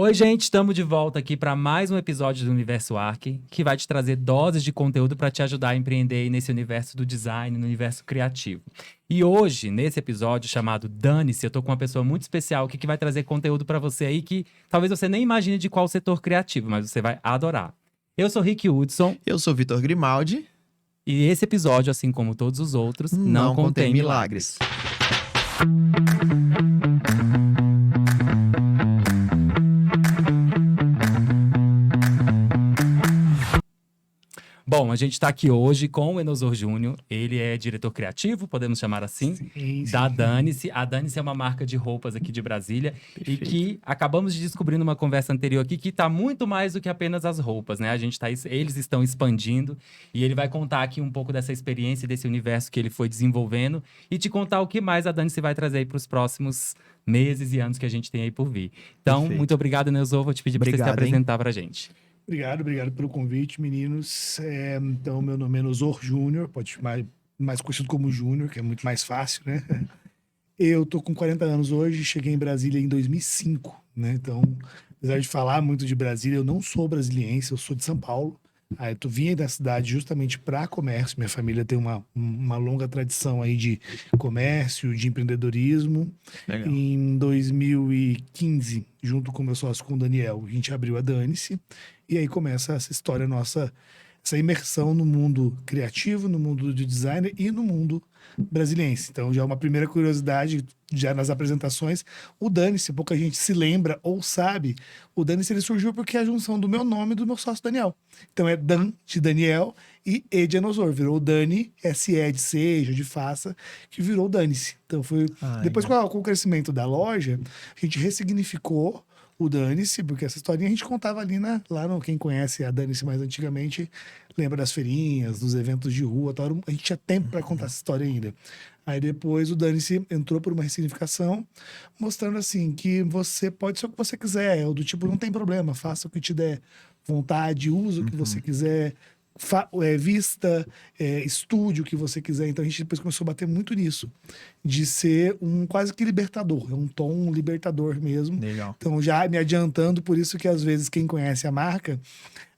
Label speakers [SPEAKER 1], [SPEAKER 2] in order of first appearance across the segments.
[SPEAKER 1] Oi, gente, estamos de volta aqui para mais um episódio do Universo Arc, que vai te trazer doses de conteúdo para te ajudar a empreender aí nesse universo do design, no universo criativo. E hoje, nesse episódio chamado Dane-se, eu tô com uma pessoa muito especial aqui que vai trazer conteúdo para você aí que talvez você nem imagine de qual setor criativo, mas você vai adorar. Eu sou Rick Hudson.
[SPEAKER 2] Eu sou Vitor Grimaldi.
[SPEAKER 1] E esse episódio, assim como todos os outros, não contém milagres. Bom, a gente está aqui hoje com o Enosor Júnior. Ele é diretor criativo, podemos chamar assim,
[SPEAKER 3] sim.
[SPEAKER 1] da Dane-se. A Dane-se é uma marca de roupas aqui de Brasília. Perfeito. E que acabamos de descobrir numa conversa anterior aqui que está muito mais do que apenas as roupas, né? Eles estão expandindo e ele vai contar aqui um pouco dessa experiência, desse universo que ele foi desenvolvendo e te contar o que mais a Dane-se vai trazer aí para os próximos meses e anos que a gente tem aí por vir. Então,
[SPEAKER 2] Perfeito.
[SPEAKER 1] Muito obrigado, Enosor. Vou te pedir para você se apresentar para a gente.
[SPEAKER 3] Obrigado pelo convite, meninos. Então, meu nome é Enosor Júnior, pode chamar mais conhecido como Júnior, que é muito mais fácil, né? Eu tô com 40 anos hoje, cheguei em Brasília em 2005, né? Então, apesar de falar muito de Brasília, eu não sou brasiliense, eu sou de São Paulo. Eu vim da cidade justamente para comércio. Minha família tem uma longa tradição aí de comércio, de empreendedorismo.
[SPEAKER 2] Legal.
[SPEAKER 3] Em 2015, junto com meu sócio, com o Daniel, a gente abriu a Dane-se. E aí começa essa história nossa, essa imersão no mundo criativo, no mundo de design e no mundo brasiliense. Então, já uma primeira curiosidade, já nas apresentações, o Dane-se, pouca gente se lembra ou sabe, o Dane-se ele surgiu porque é a junção do meu nome e do meu sócio Daniel. Então, é Dan, de Daniel, e E de Enosor. Virou o Dani, S-E de seja, de faça, que virou o Dane-se. Então, foi... Depois, com o crescimento da loja, a gente ressignificou o Dane-se, porque essa historinha a gente contava ali lá no quem conhece a Dane-se mais antigamente, lembra das feirinhas, dos eventos de rua, tal. A gente tinha tempo para contar essa história ainda. Aí depois o Dane-se entrou por uma ressignificação, mostrando assim que você pode ser o que você quiser, do tipo, não tem problema, faça o que te der vontade, use o que você quiser, vista, estude o que você quiser. Então a gente depois começou a bater muito nisso, de ser um quase que libertador, é um tom libertador mesmo.
[SPEAKER 2] Legal.
[SPEAKER 3] Então já me adiantando, por isso que às vezes quem conhece a marca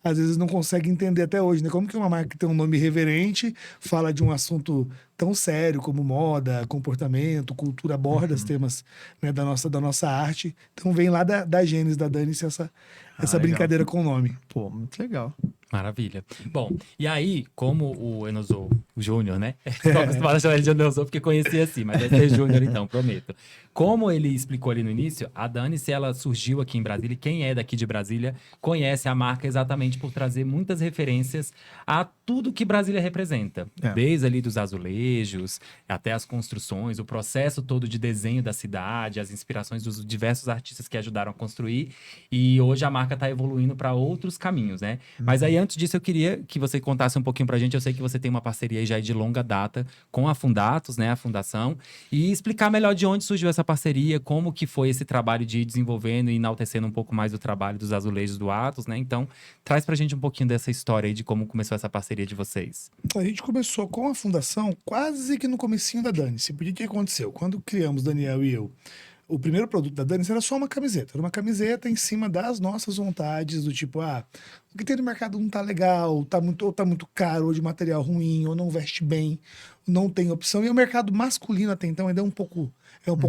[SPEAKER 3] às vezes não consegue entender até hoje, né? Como que uma marca que tem um nome reverente fala de um assunto tão sério como moda, comportamento, cultura, aborda os temas, né, da nossa arte. Então vem lá da gênese da Dane-se essa brincadeira com o nome.
[SPEAKER 2] Pô, muito legal.
[SPEAKER 1] Maravilha. Bom, e aí, como o Enosor, o Júnior, né? Estou acostumado a chamar ele de Enosor porque conhecia assim, mas vai ser Júnior então, prometo. Como ele explicou ali no início, a Dane-se, ela surgiu aqui em Brasília, e quem é daqui de Brasília conhece a marca exatamente por trazer muitas referências a tudo que Brasília representa. Desde ali dos azulejos, até as construções, o processo todo de desenho da cidade, as inspirações dos diversos artistas que ajudaram a construir. E hoje a marca está evoluindo para outros caminhos, né? Mas aí, antes disso, eu queria que você contasse um pouquinho pra gente. Eu sei que você tem uma parceria aí já de longa data com a Fundatus, né, a fundação, e explicar melhor de onde surgiu essa parceria, como que foi esse trabalho de ir desenvolvendo e enaltecendo um pouco mais o trabalho dos azulejos do Atos, né? Então, traz pra gente um pouquinho dessa história aí de como começou essa parceria de vocês.
[SPEAKER 3] A gente começou com a fundação quase que no comecinho da Dane-se. Porque o que aconteceu? Quando criamos, Daniel e eu, o primeiro produto da Dane-se era só uma camiseta. Era uma camiseta em cima das nossas vontades, do tipo, o que tem no mercado não tá legal, ou tá muito caro, ou de material ruim, ou não veste bem, não tem opção. E o mercado masculino até então ainda é um pouco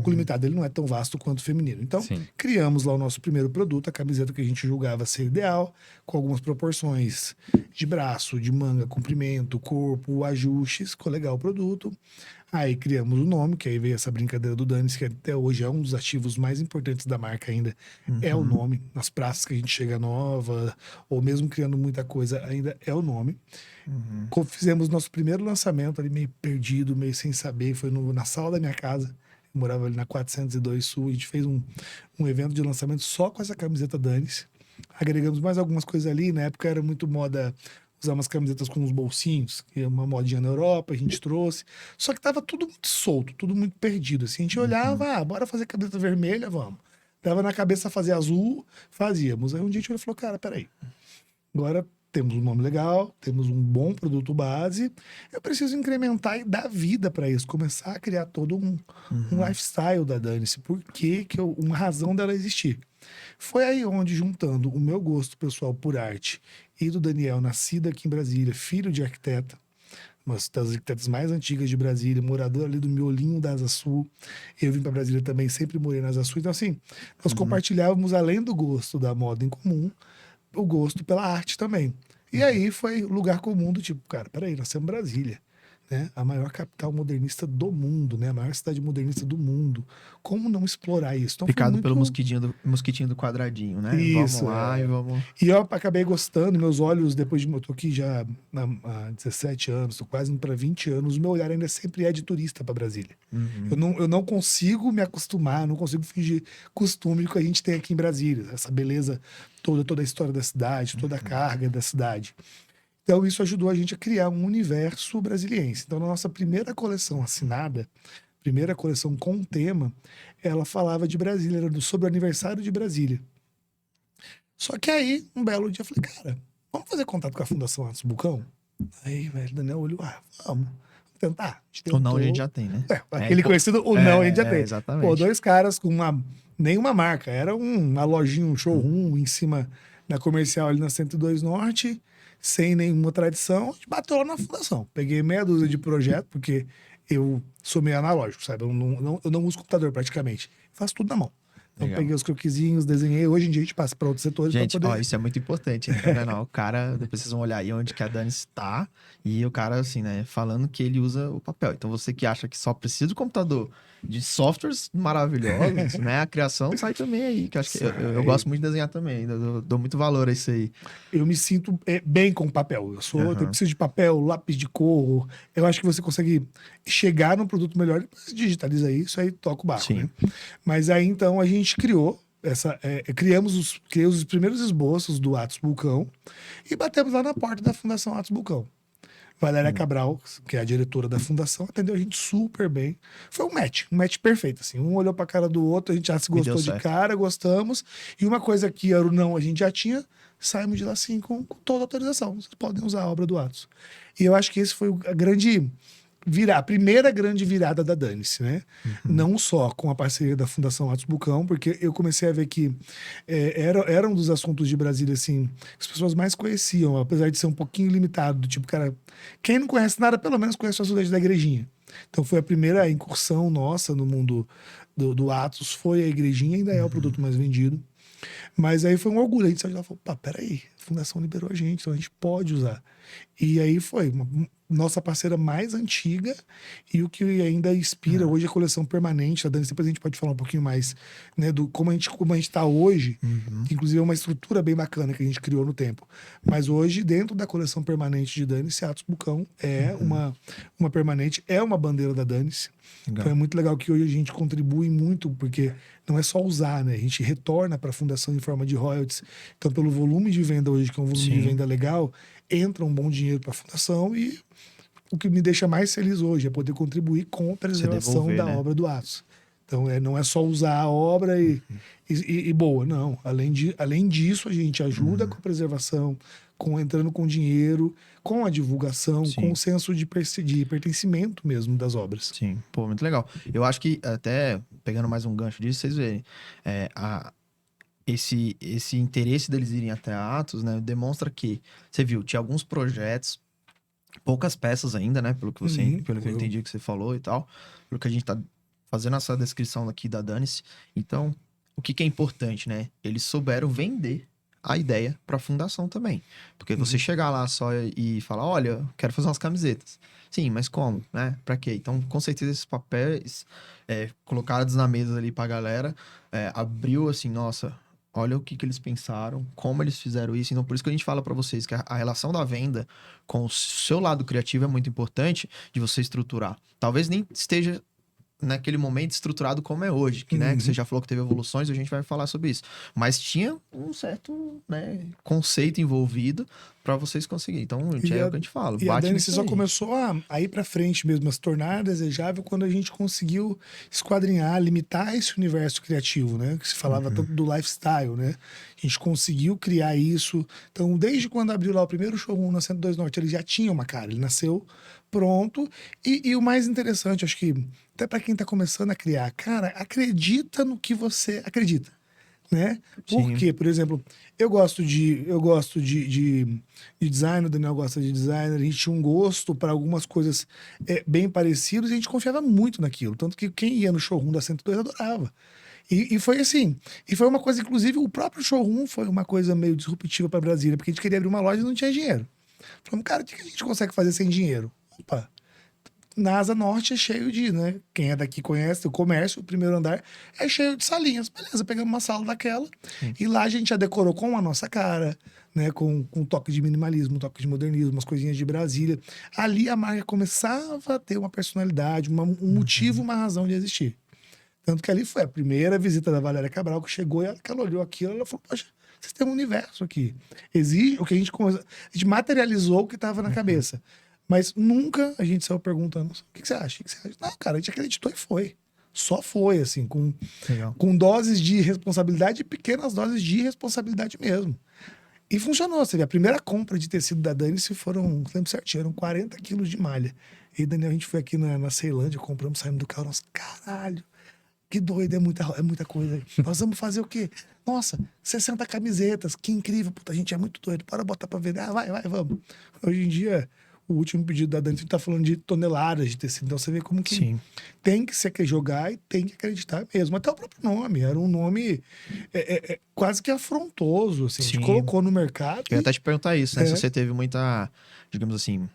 [SPEAKER 3] limitado, ele não é tão vasto quanto o feminino. Então, criamos lá o nosso primeiro produto, a camiseta que a gente julgava ser ideal, com algumas proporções de braço, de manga, comprimento, corpo, ajustes, ficou legal o produto. Aí criamos o nome, que aí veio essa brincadeira do Dane-se, que até hoje é um dos ativos mais importantes da marca ainda, é o nome. Nas praças que a gente chega nova, ou mesmo criando muita coisa, ainda é o nome. Fizemos nosso primeiro lançamento ali, meio perdido, meio sem saber, foi na sala da minha casa. Eu morava ali na 402 Sul, a gente fez um evento de lançamento só com essa camiseta Dane-se. Agregamos mais algumas coisas ali, na época era muito moda usar umas camisetas com uns bolsinhos, que é uma modinha na Europa, a gente trouxe. Só que tava tudo muito solto, tudo muito perdido. Assim, a gente olhava, bora fazer camiseta vermelha, vamos. Dava na cabeça fazer azul, fazíamos. Aí um dia a gente falou, cara, peraí. Agora temos um nome legal, temos um bom produto base, eu preciso incrementar e dar vida para isso, começar a criar todo um lifestyle da Dane-se, uma razão dela existir. Foi aí onde, juntando o meu gosto pessoal por arte e do Daniel, nascido aqui em Brasília, filho de arquiteta, uma das arquitetas mais antigas de Brasília, morador ali do miolinho da Asa Sul. Eu vim para Brasília também, sempre morei na Asa Sul. Então, assim, nós compartilhávamos, além do gosto da moda em comum, o gosto pela arte também. E aí foi lugar comum do tipo, cara, peraí, nós temos Brasília, né? A maior capital modernista do mundo, né? A maior cidade modernista do mundo. Como não explorar isso? Então, foi
[SPEAKER 2] Picado
[SPEAKER 3] muito...
[SPEAKER 2] pelo mosquitinho do quadradinho, né?
[SPEAKER 3] Isso,
[SPEAKER 2] Vamos lá
[SPEAKER 3] é.
[SPEAKER 2] e vamos...
[SPEAKER 3] E eu acabei gostando, meus olhos, depois de. Eu tô aqui já há 17 anos, tô quase indo para 20 anos, o meu olhar ainda sempre é de turista para Brasília. Eu não consigo me acostumar, não consigo fingir costume que a gente tem aqui em Brasília, essa beleza toda, toda a história da cidade, toda a carga da cidade. Então, isso ajudou a gente a criar um universo brasiliense. Então, na nossa primeira coleção assinada, primeira coleção com tema, ela falava de Brasília, era sobre o aniversário de Brasília. Só que aí, um belo dia, eu falei, cara, vamos fazer contato com a Fundação Atos Bulcão? Aí, velho, Daniel olhou, vamos tentar. A gente
[SPEAKER 2] Ou não, a
[SPEAKER 3] tentou.
[SPEAKER 2] gente já tem, né?
[SPEAKER 3] Aquele conhecido, ou não, a gente já tem.
[SPEAKER 2] Exatamente.
[SPEAKER 3] Pô, dois caras com nenhuma marca, era uma lojinha, um showroom em cima da comercial ali na 102 Norte, sem nenhuma tradição, a gente bateu lá na fundação. Peguei meia dúzia de projeto, porque eu sou meio analógico, sabe? Eu não uso computador praticamente. Faço tudo na mão. Então
[SPEAKER 2] Legal.
[SPEAKER 3] peguei os croquisinhos, desenhei. Hoje em dia a gente passa para outros setores
[SPEAKER 2] Gente,
[SPEAKER 3] para
[SPEAKER 2] ó,
[SPEAKER 3] poder...
[SPEAKER 2] isso é muito importante, hein? Tá vendo? Ó, o cara, depois vocês vão olhar aí onde que a Dani está e o cara, assim, né, falando que ele usa o papel. Então você que acha que só precisa do computador, de softwares maravilhosos, né? A criação sai também aí, que eu acho que eu gosto muito de desenhar também, eu dou muito valor a isso aí.
[SPEAKER 3] Eu me sinto bem com papel. Eu preciso de papel, lápis de cor. Eu acho que você consegue chegar num produto melhor, depois digitaliza isso, aí toca o barco,
[SPEAKER 2] Sim.
[SPEAKER 3] né? Mas aí, então, a gente criou criamos os primeiros esboços do Atos Bulcão e batemos lá na porta da Fundação Atos Bulcão. Valéria Cabral, que é a diretora da fundação, atendeu a gente super bem. Foi um match perfeito, assim. Um olhou pra cara do outro, a gente já se gostou de cara, gostamos. E uma coisa que era o não, a gente já tinha, saímos de lá assim com toda a autorização. Vocês podem usar a obra do Atos. E eu acho que esse foi a primeira grande virada da Dane-se, né? Não só com a parceria da Fundação Atos Bulcão, porque eu comecei a ver que era um dos assuntos de Brasília, assim, que as pessoas mais conheciam, apesar de ser um pouquinho limitado, do tipo, cara, quem não conhece nada, pelo menos conhece o azulejo da igrejinha. Então foi a primeira incursão nossa no mundo do Atos, foi a igrejinha, ainda é o produto mais vendido. Mas aí foi um orgulho, a gente saiu de lá e falou, pá, peraí, a Fundação liberou a gente, então a gente pode usar. E aí foi nossa parceira mais antiga e o que ainda inspira hoje a coleção permanente da Dani. Depois a gente pode falar um pouquinho mais, né, do como a gente tá hoje, que inclusive é uma estrutura bem bacana que a gente criou no tempo. Mas hoje, dentro da coleção permanente de Dane-se, Atos Bulcão é uma permanente, é uma bandeira da Dane-se. Então é muito legal que hoje a gente contribui muito, porque não é só usar, né? A gente retorna para a fundação em forma de royalties. Então, pelo volume de venda hoje, que é um volume de venda legal, entra um bom dinheiro para a fundação e o que me deixa mais feliz hoje é poder contribuir com a preservação da obra do Atos. Então, não é só usar a obra e boa, não. Além disso, a gente ajuda com a preservação, entrando com dinheiro, com a divulgação, com o senso de pertencimento mesmo das obras.
[SPEAKER 2] Sim, pô, muito legal. Eu acho que, até pegando mais um gancho disso, vocês verem, esse interesse deles irem até a Atos, né, demonstra que, você viu, tinha alguns projetos, poucas peças ainda, né, pelo que eu entendi que você falou e tal, pelo que a gente tá fazendo essa descrição aqui da Dane-se. Então, o que é importante, né, eles souberam vender a ideia para a fundação também. Porque você chegar lá só e falar, olha, quero fazer umas camisetas. Sim, mas como, né? Para quê? Então, com certeza, esses papéis colocados na mesa ali pra galera, abriu assim, nossa, olha o que eles pensaram, como eles fizeram isso. Então, por isso que a gente fala para vocês que a relação da venda com o seu lado criativo é muito importante de você estruturar. Talvez nem esteja naquele momento estruturado como é hoje, que, né, que você já falou que teve evoluções, a gente vai falar sobre isso. Mas tinha um certo, né, conceito envolvido para vocês conseguirem. Então, é o que a gente fala.
[SPEAKER 3] E a Dane-se só começou a ir para frente mesmo, a se tornar desejável quando a gente conseguiu esquadrinhar, limitar esse universo criativo, né? Que se falava tanto do lifestyle, né? A gente conseguiu criar isso. Então, desde quando abriu lá o primeiro showroom na 102 Norte, ele já tinha uma cara, ele nasceu pronto. E o mais interessante, acho que até para quem tá começando a criar, cara, acredita no que você acredita. né?
[SPEAKER 2] Sim.
[SPEAKER 3] Porque, por exemplo, eu gosto de design, o Daniel gosta de design, a gente tinha um gosto para algumas coisas bem parecidas e a gente confiava muito naquilo. Tanto que quem ia no showroom da 102 adorava. E foi assim, e foi uma coisa, inclusive, o próprio showroom foi uma coisa meio disruptiva para Brasília, porque a gente queria abrir uma loja e não tinha dinheiro. Falamos, cara, o que a gente consegue fazer sem dinheiro? Opa, na Asa Norte é cheio de, né? Quem é daqui conhece, o comércio, o primeiro andar, é cheio de salinhas. Beleza, pegamos uma sala daquela e lá a gente já decorou com a nossa cara, né? Com um toque de minimalismo, um toque de modernismo, umas coisinhas de Brasília. Ali a marca começava a ter uma personalidade, um motivo, uma razão de existir. Tanto que ali foi a primeira visita da Valéria Cabral, que chegou e ela olhou aquilo e ela falou, poxa, vocês têm um universo aqui. Exige o que a gente materializou o que estava na cabeça. Mas nunca a gente saiu perguntando, o que você acha? O que você acha? Não, cara, a gente acreditou e foi. Só foi, assim, com doses de responsabilidade e pequenas doses de irresponsabilidade mesmo. E funcionou. Você vê, a primeira compra de tecido da Dani-se foram, lembro certinho, eram 40 quilos de malha. E Daniel, a gente foi aqui na Ceilândia, compramos, saímos do carro, nossa, caralho, que doido, é muita coisa. Nós vamos fazer o quê? Nossa, 60 camisetas, que incrível, puta, a gente é muito doido, bora botar pra vender. Ah, vai, vamos. Hoje em dia, o último pedido da Dani tá falando de toneladas de tecido, então você vê como que tem que se jogar e tem que acreditar mesmo. Até o próprio nome, era um nome quase que afrontoso, assim, a gente colocou no mercado.
[SPEAKER 2] Eu ia até te perguntar isso, né? Se você teve muita, digamos assim,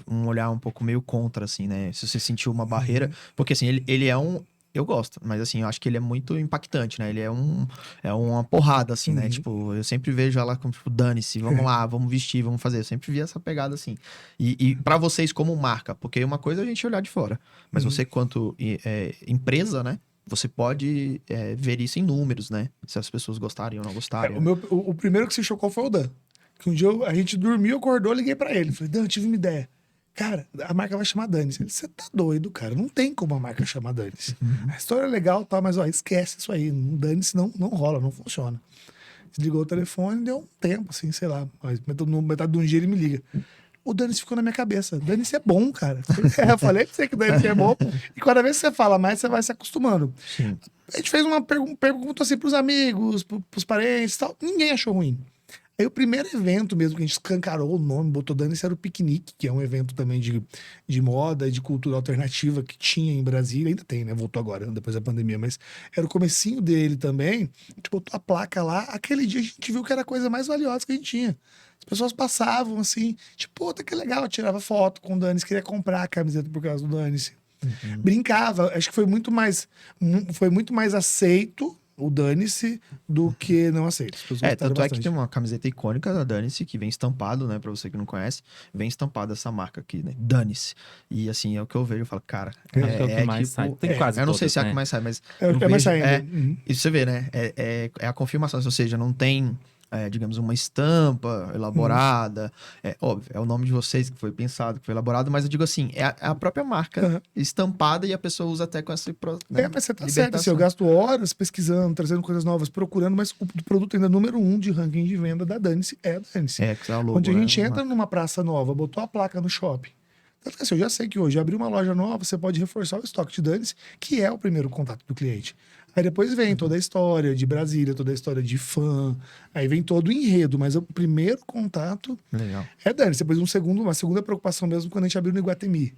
[SPEAKER 2] um olhar um pouco meio contra, assim, né? Se você sentiu uma barreira, porque assim, ele é um... Eu gosto, mas assim, eu acho que ele é muito impactante, né? Ele é uma porrada, assim, né? Tipo, eu sempre vejo ela como, tipo, dane-se, vamos lá, vamos vestir, vamos fazer. Eu sempre vi essa pegada, assim. E para vocês como marca, porque uma coisa é a gente olhar de fora, mas você quanto empresa, né? Você pode ver isso em números, né? Se as pessoas gostarem ou não gostarem.
[SPEAKER 3] O primeiro que se chocou foi o Dan. Que um dia a gente dormiu, acordou, liguei pra ele. Falei, Dan, eu tive uma ideia. Cara, a marca vai chamar Dani-se. Você tá doido, cara. Não tem como a marca chamar Dani-se. A história é legal, tá, mas ó, esquece isso aí. Dani-se não rola, não funciona. Desligou o telefone, deu um tempo, assim, sei lá. Mas metade de um dia ele me liga. O Dani-se ficou na minha cabeça. Dani-se é bom, cara. Eu falei pra você que o Dani-se é bom. E cada vez que você fala mais, você vai se acostumando.
[SPEAKER 2] Sim.
[SPEAKER 3] A gente fez uma pergunta assim pros amigos, pros parentes e tal. Ninguém achou ruim. Aí o primeiro evento mesmo que a gente escancarou o nome, botou Dani-se, era o Piquenique, que é um evento também de moda e de cultura alternativa que tinha em Brasília, ainda tem, né? Voltou agora, depois da pandemia, mas era o comecinho dele também. A gente botou a placa lá, aquele dia a gente viu que era a coisa mais valiosa que a gente tinha. As pessoas passavam assim, tipo, puta, que legal, eu tirava foto com o Dani-se, queria comprar a camiseta por causa do Dani-se. Brincava, acho que foi muito mais aceito o Dani-se do que não aceito.
[SPEAKER 2] Tanto é que tem uma camiseta icônica da Dani-se que vem estampado, né? Pra você que não conhece, vem estampado essa marca aqui, né? Dani-se. E assim, é o que eu vejo, eu falo, cara,
[SPEAKER 1] é o que mais sai. Tem quase
[SPEAKER 2] eu não sei
[SPEAKER 1] todas,
[SPEAKER 2] se é a
[SPEAKER 1] né?
[SPEAKER 2] que mais sai, mas
[SPEAKER 3] É o que mais sai ainda.
[SPEAKER 2] e você vê, né? É a confirmação, ou seja, não tem, digamos, uma estampa elaborada. É óbvio, é o nome de vocês que foi pensado, que foi elaborado, mas eu digo assim, é a própria marca estampada e a pessoa usa até com esse, né,
[SPEAKER 3] mas você tá certo, assim, eu gasto horas pesquisando, trazendo coisas novas, procurando, mas o produto ainda número 1 de ranking de venda da Dani-se é a Dani-se.
[SPEAKER 2] que é o logo,
[SPEAKER 3] Onde a gente entra numa praça nova, botou a placa no shopping. Tanto que assim, eu já sei que hoje abrir uma loja nova, você pode reforçar o estoque de Dani-se, que é o primeiro contato do cliente. Aí depois vem toda a história de Brasília, toda a história de fã, aí vem todo o enredo, mas o primeiro contato é Dani-se. Depois uma segunda preocupação mesmo quando a gente abriu no Iguatemi.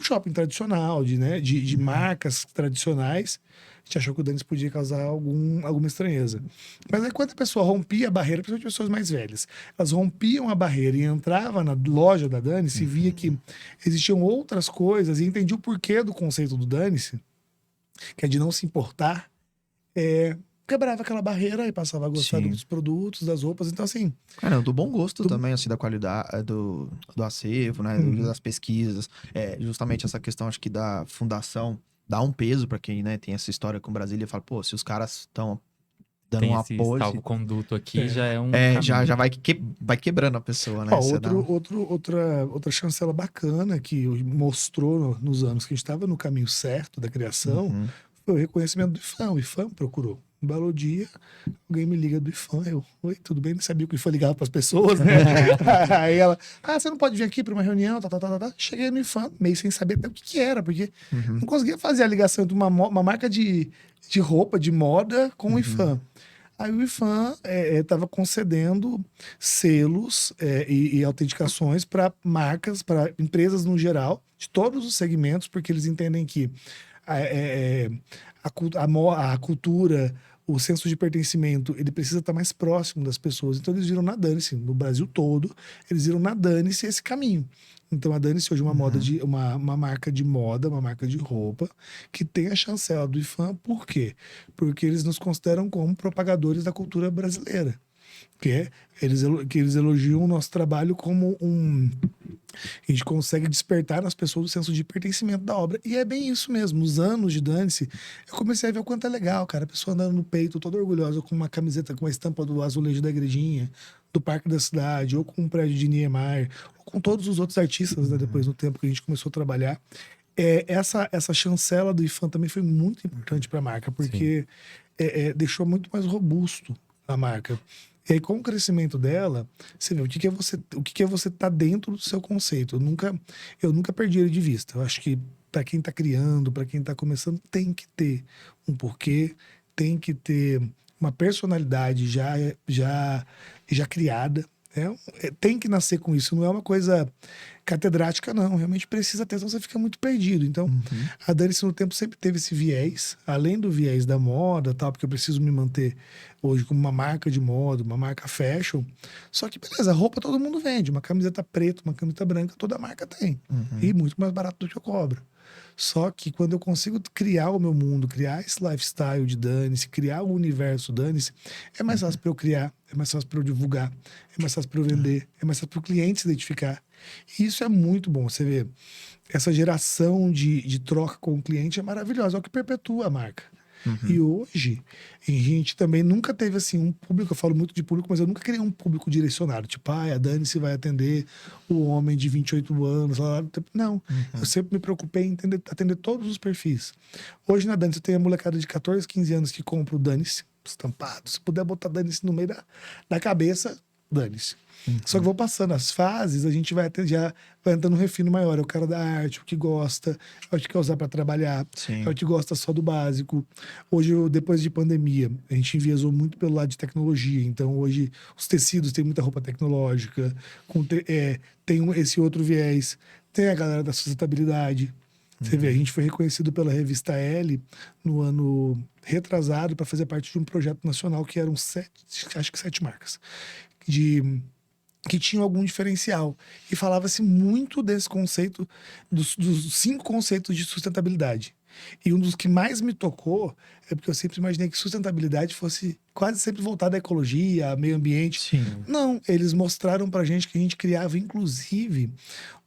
[SPEAKER 3] Um shopping tradicional, de marcas tradicionais, a gente achou que o Dani-se podia causar alguma estranheza. Mas aí quando a pessoa rompia a barreira, principalmente pessoas mais velhas, elas rompiam a barreira e entrava na loja da Dani-se e via que existiam outras coisas e entendia o porquê do conceito do Dani-se, que é de não se importar, quebrava aquela barreira e passava a gostar dos produtos, das roupas. Então, assim...
[SPEAKER 2] do bom gosto também, assim, da qualidade, do acervo, né? Das pesquisas. Justamente essa questão, acho que da fundação, dá um peso pra quem, né, tem essa história com Brasília e fala, pô, se os caras estão dando
[SPEAKER 1] tem
[SPEAKER 2] um
[SPEAKER 1] esse
[SPEAKER 2] apoio...
[SPEAKER 1] salvo-conduto aqui, já é um
[SPEAKER 2] já vai quebrando a pessoa, né?
[SPEAKER 3] Outra chancela bacana que mostrou nos anos que a gente estava no caminho certo da criação foi o reconhecimento do IFAM. O IFAM procurou. Um belo dia, alguém me liga do IFAM. Oi, tudo bem? Não sabia que o IFAM ligava para as pessoas, né? Aí ela, você não pode vir aqui para uma reunião, tá. Cheguei no IFAM, meio sem saber até o que era, porque não conseguia fazer a ligação entre uma marca de roupa, de moda, com o IFAM. Aí o IFAM estava concedendo selos e autenticações para marcas, para empresas no geral, de todos os segmentos, porque eles entendem que a cultura, o senso de pertencimento, ele precisa estar mais próximo das pessoas. Então eles viram na Dane-se, no Brasil todo, eles viram na Dane-se esse caminho. Então a Dane-se hoje é uma marca de moda, uma marca de roupa, que tem a chancela do IFAM. Por quê? Porque eles nos consideram como propagadores da cultura brasileira. Que eles elogiam o nosso trabalho como a gente consegue despertar nas pessoas o senso de pertencimento da obra. E é bem isso mesmo. Nos anos de Dane-se, eu comecei a ver o quanto é legal, cara. A pessoa andando no peito, toda orgulhosa, com uma camiseta com a estampa do azulejo da igrejinha, do Parque da Cidade, ou com um prédio de Niemeyer, ou com todos os outros artistas, né, depois do tempo que a gente começou a trabalhar. Essa chancela do IFAM também foi muito importante para a marca, porque deixou muito mais robusto a marca. E aí, com o crescimento dela, você vê o que é você estar dentro do seu conceito. Eu nunca perdi ele de vista. Eu acho que para quem está criando, para quem está começando, tem que ter um porquê, tem que ter uma personalidade já criada. Tem que nascer com isso. Não é uma coisa catedrática, não. Realmente precisa ter, senão você fica muito perdido. Então, a Dane-se no tempo sempre teve esse viés, além do viés da moda, tal, porque eu preciso me manter hoje como uma marca de moda, uma marca fashion. Só que, beleza, roupa todo mundo vende. Uma camiseta preta, uma camiseta branca, toda marca tem. E muito mais barato do que eu cobro. Só que quando eu consigo criar o meu mundo, criar esse lifestyle de Dane-se, criar o universo Dane-se, é mais fácil para eu criar, é mais fácil para eu divulgar, é mais fácil para eu vender, é mais fácil para o cliente se identificar. E isso é muito bom. Você vê, essa geração de troca com o cliente é maravilhosa, é o que perpetua a marca. E hoje, a gente também nunca teve assim um público, eu falo muito de público, mas eu nunca criei um público direcionado. Tipo, a Dane-se vai atender o homem de 28 anos. Lá. Não, eu sempre me preocupei em atender todos os perfis. Hoje na Dane-se eu tenho a molecada de 14, 15 anos que compra o Dane-se estampado. Se puder botar Dane-se no meio da cabeça, Dane-se. Só que vou passando as fases, a gente já vai entrando um refino maior. É o cara da arte, o que gosta, é o que quer usar para trabalhar, é o que gosta só do básico. Hoje, depois de pandemia, a gente enviesou muito pelo lado de tecnologia. Então, hoje, os tecidos têm muita roupa tecnológica, tem esse outro viés. Tem a galera da sustentabilidade. Você vê, a gente foi reconhecido pela revista Elle no ano retrasado para fazer parte de um projeto nacional que eram 7 marcas que tinham algum diferencial. E falava-se muito desse conceito, dos 5 conceitos de sustentabilidade. E um dos que mais me tocou é porque eu sempre imaginei que sustentabilidade fosse quase sempre voltada à ecologia, ao meio ambiente.
[SPEAKER 2] Sim.
[SPEAKER 3] Não, eles mostraram pra gente que a gente criava, inclusive,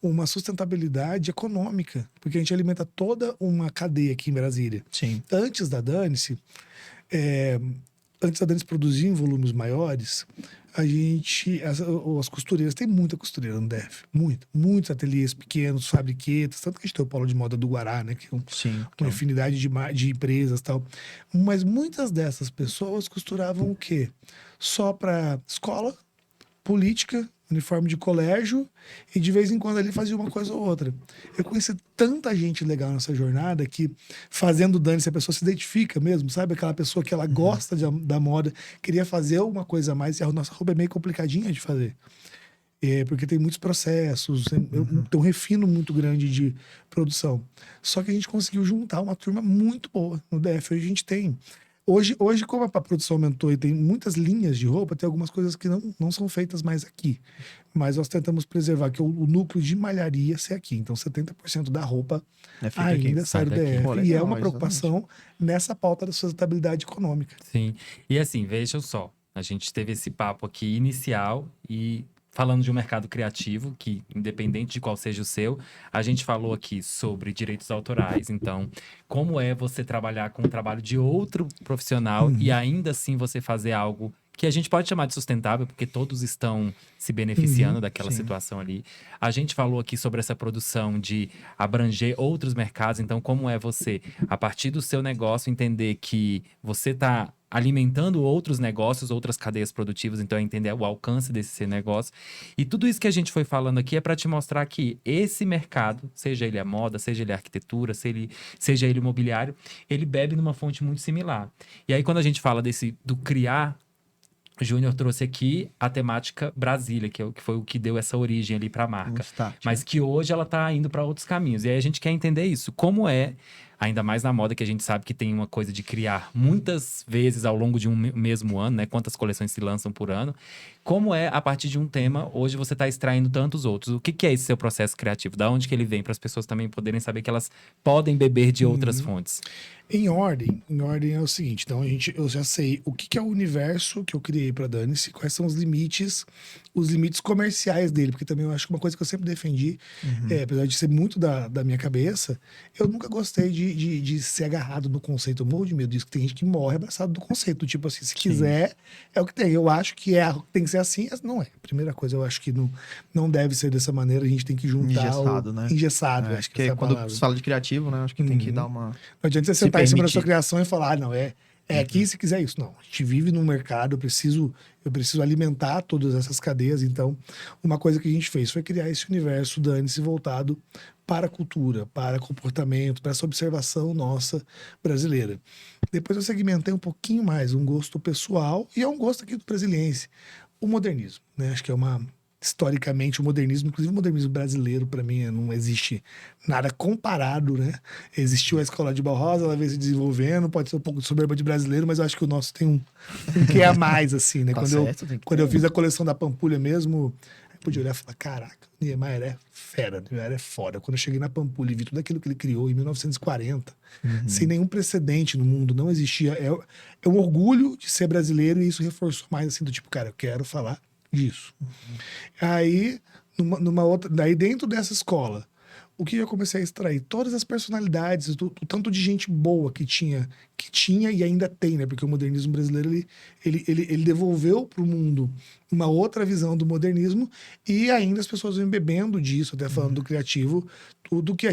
[SPEAKER 3] uma sustentabilidade econômica, porque a gente alimenta toda uma cadeia aqui em Brasília.
[SPEAKER 2] Sim.
[SPEAKER 3] Antes da Dane-se produzir em volumes maiores, as costureiras, tem muita costureira no DF, muitos ateliês pequenos, fabriquetas, tanto que a gente tem o Polo de Moda do Guará, né, que é uma infinidade de empresas e tal. Mas muitas dessas pessoas costuravam o quê? Só para escola, política, uniforme de colégio, e de vez em quando ali fazia uma coisa ou outra. Eu conheci tanta gente legal nessa jornada que, fazendo Dane-se, a pessoa se identifica mesmo, sabe? Aquela pessoa que ela gosta da moda, queria fazer uma coisa a mais, e a nossa roupa é meio complicadinha de fazer. Porque tem muitos processos, tem um refino muito grande de produção. Só que a gente conseguiu juntar uma turma muito boa no DF. Hoje a gente tem... Hoje, como a produção aumentou e tem muitas linhas de roupa, tem algumas coisas que não são feitas mais aqui. Mas nós tentamos preservar que o núcleo de malharia ser aqui. Então, 70% da roupa ainda sai do DF.
[SPEAKER 2] Pô, legal,
[SPEAKER 3] e é uma preocupação nessa pauta da sustentabilidade econômica.
[SPEAKER 1] Sim. E assim, vejam só. A gente teve esse papo aqui inicial e falando de um mercado criativo, que independente de qual seja o seu, a gente falou aqui sobre direitos autorais. Então, como é você trabalhar com o trabalho de outro profissional e ainda assim você fazer algo que a gente pode chamar de sustentável, porque todos estão se beneficiando daquela situação ali. A gente falou aqui sobre essa produção de abranger outros mercados. Então, como é você, a partir do seu negócio, entender que você está alimentando outros negócios, outras cadeias produtivas, então é entender o alcance desse seu negócio. E tudo isso que a gente foi falando aqui é para te mostrar que esse mercado, seja ele a moda, seja ele a arquitetura, seja ele o imobiliário, ele bebe numa fonte muito similar. E aí, quando a gente fala do criar Júnior trouxe aqui a temática Brasília, que foi o que deu essa origem ali para a marca. Mas que hoje ela tá indo para outros caminhos. E aí a gente quer entender isso. Como é, ainda mais na moda, que a gente sabe que tem uma coisa de criar muitas vezes ao longo de um mesmo ano, né? Quantas coleções se lançam por ano. Como é, a partir de um tema, hoje você está extraindo tantos outros. O que é esse seu processo criativo? Da onde que ele vem? Para as pessoas também poderem saber que elas podem beber de outras fontes.
[SPEAKER 3] Em ordem é o seguinte, então eu já sei o que é o universo que eu criei para Dane-se, quais são os limites comerciais dele, porque também eu acho que uma coisa que eu sempre defendi, apesar de ser muito da minha cabeça, eu nunca gostei de ser agarrado no conceito, eu morro de medo disso, que tem gente que morre abraçado do conceito, tipo assim, se quiser, é o que tem, eu acho que tem que ser assim, mas não é. Primeira coisa, eu acho que não deve ser dessa maneira, a gente tem que juntar
[SPEAKER 2] engessado, né?
[SPEAKER 3] Engessado,
[SPEAKER 2] Acho que quando se fala de criativo, né? Acho que tem que dar uma...
[SPEAKER 3] Não adianta você sentar em cima da sua criação e falar, não, é aqui se quiser isso. Não, a gente vive num mercado, eu preciso alimentar todas essas cadeias. Então, uma coisa que a gente fez foi criar esse universo Dane-se voltado para a cultura, para comportamento, para essa observação nossa brasileira. Depois eu segmentei um pouquinho mais, um gosto pessoal, e é um gosto aqui do brasiliense, o modernismo, né? Acho que é historicamente, o modernismo, inclusive o modernismo brasileiro, para mim, não existe nada comparado, né? Existiu a escola de Bauhaus, ela veio se desenvolvendo, pode ser um pouco de soberba de brasileiro, mas eu acho que o nosso tem um que a mais, assim, né?
[SPEAKER 2] Tá
[SPEAKER 3] Quando eu fiz a coleção da Pampulha mesmo, eu podia olhar e falar, caraca, Niemeyer é fera, Niemeyer é foda. Quando eu cheguei na Pampulha e vi tudo aquilo que ele criou em 1940, sem nenhum precedente no mundo, não existia. É um orgulho de ser brasileiro e isso reforçou mais, assim, do tipo, cara, eu quero falar disso. Aí, daí dentro dessa escola, o que eu comecei a extrair? Todas as personalidades, o tanto de gente boa que tinha e ainda tem, né? Porque o modernismo brasileiro, ele devolveu para o mundo uma outra visão do modernismo e ainda as pessoas vêm bebendo disso, até falando do criativo, tudo que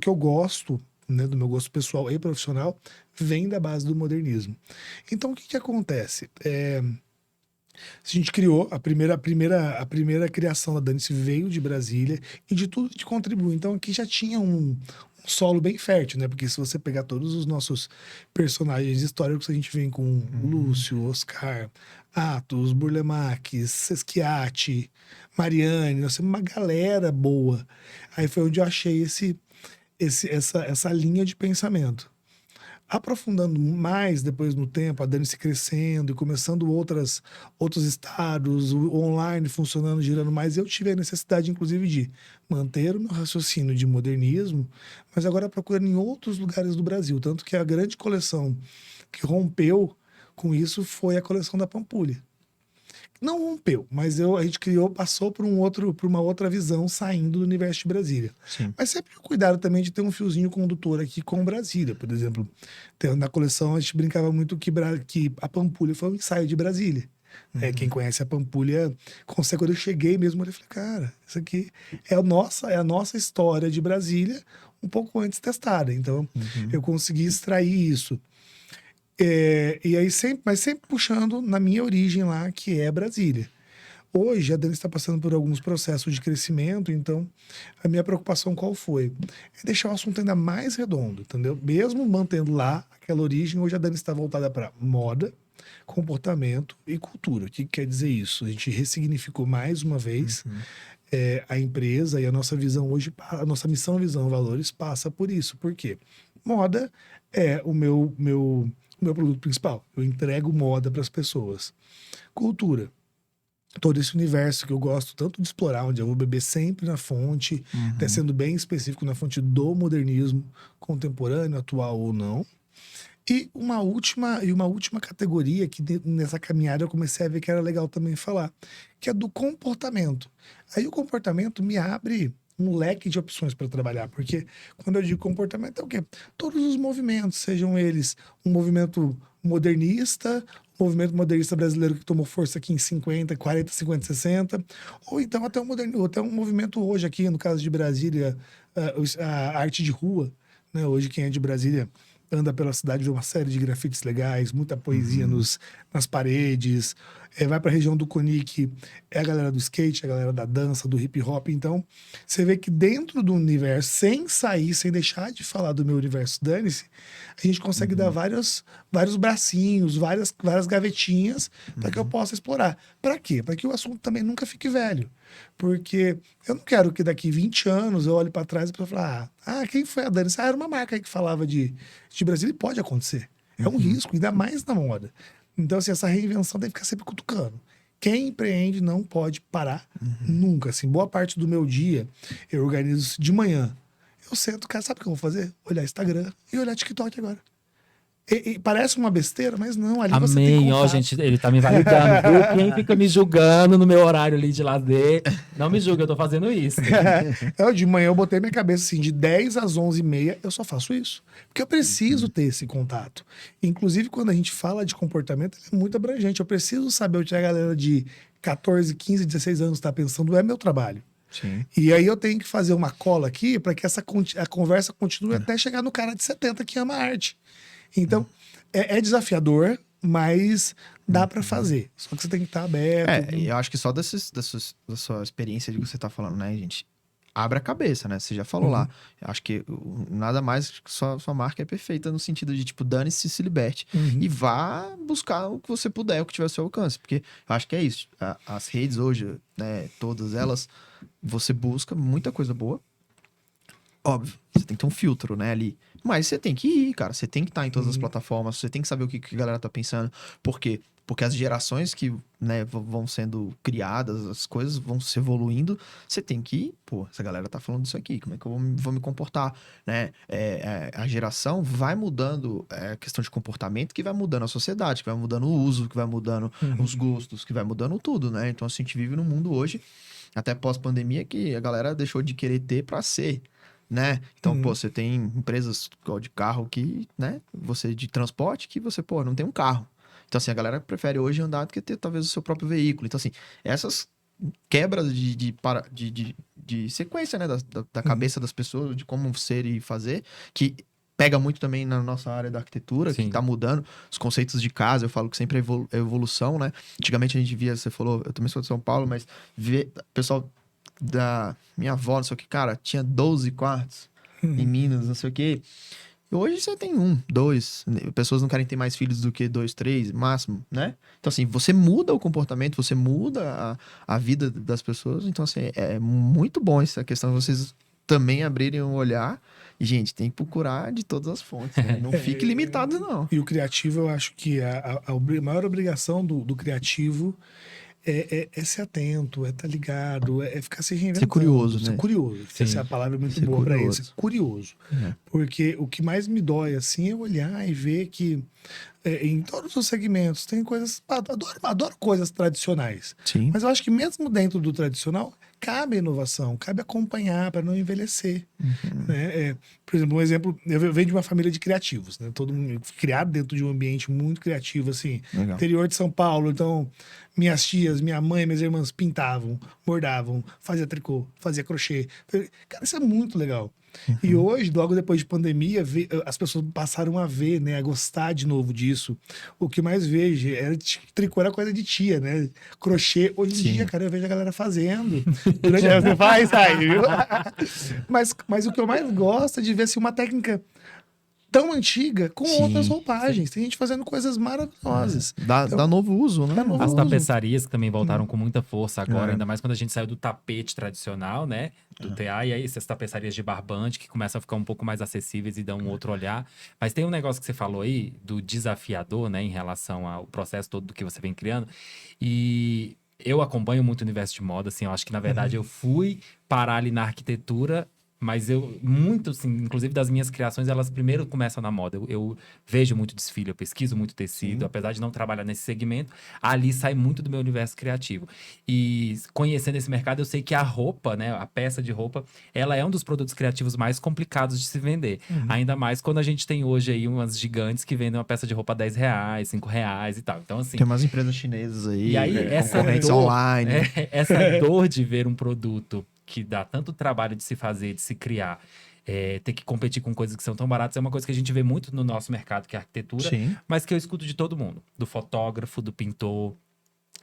[SPEAKER 3] eu gosto, né, do meu gosto pessoal e profissional, vem da base do modernismo. Então, o que acontece? A gente criou a primeira criação da Dane-se veio de Brasília e de tudo que contribuiu. Então aqui já tinha um solo bem fértil, né? Porque se você pegar todos os nossos personagens históricos, a gente vem com Lúcio, Oscar, Athos, Burlemaque, Sesquiate, Mariane, nós temos uma galera boa. Aí foi onde eu achei essa linha de pensamento. Aprofundando mais depois no tempo, a Dane-se crescendo e começando outros estados, o online funcionando, girando mais, eu tive a necessidade, inclusive, de manter o meu raciocínio de modernismo, mas agora procurando em outros lugares do Brasil. Tanto que a grande coleção que rompeu com isso foi a coleção da Pampulha. Não rompeu, mas a gente passou por uma outra visão saindo do universo de Brasília.
[SPEAKER 2] Sim.
[SPEAKER 3] Mas sempre o cuidado também de ter um fiozinho condutor aqui com Brasília. Por exemplo, na coleção a gente brincava muito que a Pampulha foi um ensaio de Brasília. Quem conhece a Pampulha, quando eu cheguei mesmo, eu falei, cara, isso aqui é a nossa história de Brasília, um pouco antes testada. Então, eu consegui extrair isso. E aí mas sempre puxando na minha origem lá, que é Brasília. Hoje a Dani está passando por alguns processos de crescimento, então a minha preocupação qual foi? É deixar o assunto ainda mais redondo, entendeu? Mesmo mantendo lá aquela origem, hoje a Dani está voltada para moda, comportamento e cultura. O que quer dizer isso? A gente ressignificou mais uma vez a empresa e a nossa visão hoje, a nossa missão, visão, valores passa por isso. Por quê? Moda é o meu produto principal. Eu entrego moda para as pessoas. Cultura. Todo esse universo que eu gosto tanto de explorar, onde eu vou beber sempre na fonte, até sendo bem específico na fonte do modernismo, contemporâneo, atual ou não. E uma última categoria que nessa caminhada eu comecei a ver que era legal também falar, que é do comportamento. Aí o comportamento me abre um leque de opções para trabalhar, porque quando eu digo comportamento é o quê? Todos os movimentos, sejam eles um movimento modernista brasileiro que tomou força aqui em 50, 40, 50, 60, ou então até um movimento hoje aqui, no caso de Brasília, a arte de rua, né? Hoje quem é de Brasília anda pela cidade, vê uma série de grafites legais, muita poesia nas paredes, vai pra região do Coni, que é a galera do skate, a galera da dança, do hip hop. Então, você vê que dentro do universo, sem sair, sem deixar de falar do meu universo, dane-se, a gente consegue dar vários bracinhos, várias gavetinhas para que eu possa explorar. Para quê? Para que o assunto também nunca fique velho. Porque eu não quero que daqui 20 anos eu olhe para trás e falar, quem foi a Dani? Era uma marca aí que falava de Brasil, e pode acontecer. É um risco, ainda mais na moda. Então, assim, essa reinvenção tem que ficar sempre cutucando. Quem empreende não pode parar nunca. Assim, boa parte do meu dia eu organizo isso de manhã. Eu sento, cara, sabe o que eu vou fazer? Olhar Instagram e olhar TikTok agora. E parece uma besteira, mas não, ali você tem
[SPEAKER 1] Amém, ó,
[SPEAKER 3] contato.
[SPEAKER 1] gente, ele tá me validando, viu? Quem fica me julgando no meu horário ali de lazer, não me julga, eu tô fazendo isso.
[SPEAKER 3] De manhã eu botei minha cabeça assim, de 10 às 11h30, eu só faço isso. Porque eu preciso ter esse contato. Inclusive, quando a gente fala de comportamento, é muito abrangente. Eu preciso saber o que a galera de 14, 15, 16 anos está pensando, é meu trabalho.
[SPEAKER 2] Sim.
[SPEAKER 3] E aí eu tenho que fazer uma cola aqui para que a conversa continue até chegar no cara de 70 que ama arte. Então, é desafiador, mas dá para fazer. Só que você tem que estar aberto.
[SPEAKER 2] Eu acho que só da sua experiência de que você tá falando, né, gente? Abre a cabeça, né? Você já falou lá. Eu acho que nada mais que sua marca é perfeita no sentido de, tipo, dane-se, se liberte. E vá buscar o que você puder, o que tiver ao seu alcance. Porque eu acho que é isso. As redes hoje, né, todas elas, você busca muita coisa boa. Óbvio, você tem que ter um filtro, né, ali. Mas você tem que ir, cara. Você tem que estar em todas as plataformas. Você tem que saber o que a galera tá pensando. Por quê? Porque as gerações que, né, vão sendo criadas, as coisas vão se evoluindo. Você tem que ir, essa galera tá falando disso aqui. Como é que eu vou me comportar, né? A geração vai mudando a questão de comportamento, que vai mudando a sociedade, que vai mudando o uso, que vai mudando os gostos, que vai mudando tudo, né? Então, assim, a gente vive num mundo hoje, até pós-pandemia, que a galera deixou de querer ter pra ser, né? Então, você tem empresas de carro que, né? Você de transporte que você, não tem um carro. Então, assim, a galera prefere hoje andar do que ter, talvez, o seu próprio veículo. Então, assim, essas quebras de sequência, né? Da cabeça das pessoas, de como ser e fazer, que pega muito também na nossa área da arquitetura,
[SPEAKER 1] Sim.
[SPEAKER 2] que tá mudando os conceitos de casa. Eu falo que sempre é evolução, né? Antigamente a gente via, você falou, eu também sou de São Paulo, mas pessoal da minha avó, não sei o que, cara, tinha 12 quartos em Minas, não sei o que. E hoje você tem 1, 2. Pessoas não querem ter mais filhos do que 2, 3, máximo, né? Então, assim, você muda o comportamento, você muda a vida das pessoas. Então, assim, é muito bom essa questão de vocês também abrirem um olhar. E, gente, tem que procurar de todas as fontes, né? Não fique limitado, não.
[SPEAKER 3] E o criativo, eu acho que a maior obrigação do criativo é ser atento, é estar ligado, é ficar se reinventando.
[SPEAKER 2] Ser curioso,
[SPEAKER 3] Ser
[SPEAKER 2] né?
[SPEAKER 3] curioso.
[SPEAKER 1] Sim.
[SPEAKER 3] Essa é a palavra muito
[SPEAKER 2] Ser
[SPEAKER 3] boa para
[SPEAKER 2] curioso.
[SPEAKER 3] isso. Curioso.
[SPEAKER 2] É.
[SPEAKER 3] Porque o que mais me dói, assim, é olhar e ver que em todos os segmentos tem coisas... Adoro coisas tradicionais.
[SPEAKER 2] Sim.
[SPEAKER 3] Mas eu acho que mesmo dentro do tradicional, cabe a inovação, cabe acompanhar para não envelhecer. Né? Por exemplo, um exemplo, eu venho de uma família de criativos, né? Todo mundo criado dentro de um ambiente muito criativo, assim,
[SPEAKER 2] Legal.
[SPEAKER 3] interior de São Paulo. Então, minhas tias, minha mãe, minhas irmãs pintavam, bordavam, fazia tricô, fazia crochê. Cara, isso é muito legal. E hoje, logo depois de pandemia, as pessoas passaram a ver, né, a gostar de novo disso. O que mais vejo tricô era coisa de tia, né? Crochê, hoje em
[SPEAKER 2] Sim.
[SPEAKER 3] dia, cara, eu vejo a galera fazendo. Durante você faz aí, viu? mas o que eu mais gosto é de ver assim, uma técnica tão antiga com
[SPEAKER 2] Sim,
[SPEAKER 3] outras roupagens. Tem gente fazendo coisas maravilhosas.
[SPEAKER 2] Dá novo uso, né?
[SPEAKER 3] Dá novo
[SPEAKER 1] As
[SPEAKER 3] uso.
[SPEAKER 1] tapeçarias que também voltaram com muita força agora,
[SPEAKER 2] É.
[SPEAKER 1] ainda mais quando a gente saiu do tapete tradicional, né? Do TA, e aí essas tapeçarias de barbante que começam a ficar um pouco mais acessíveis e dão um outro olhar. Mas tem um negócio que você falou aí, do desafiador, né? Em relação ao processo todo do que você vem criando. E eu acompanho muito o universo de moda, assim, eu acho que, na verdade, eu fui parar ali na arquitetura. Mas muito, assim, inclusive das minhas criações, elas primeiro começam na moda. Eu vejo muito desfile, eu pesquiso muito tecido, apesar de não trabalhar nesse segmento, ali sai muito do meu universo criativo. E conhecendo esse mercado, eu sei que a roupa, né, a peça de roupa, ela é um dos produtos criativos mais complicados de se vender. Ainda mais quando a gente tem hoje aí umas gigantes que vendem uma peça de roupa a R$10, R$5 e tal. Então, assim,
[SPEAKER 2] Tem umas empresas chinesas aí,
[SPEAKER 1] e aí, essa
[SPEAKER 2] concorrentes
[SPEAKER 1] dor,
[SPEAKER 2] online.
[SPEAKER 1] essa dor de ver um produto que dá tanto trabalho de se fazer, de se criar, ter que competir com coisas que são tão baratas, é uma coisa que a gente vê muito no nosso mercado, que é a arquitetura,
[SPEAKER 2] Sim.
[SPEAKER 1] mas que eu escuto de todo mundo. Do fotógrafo, do pintor,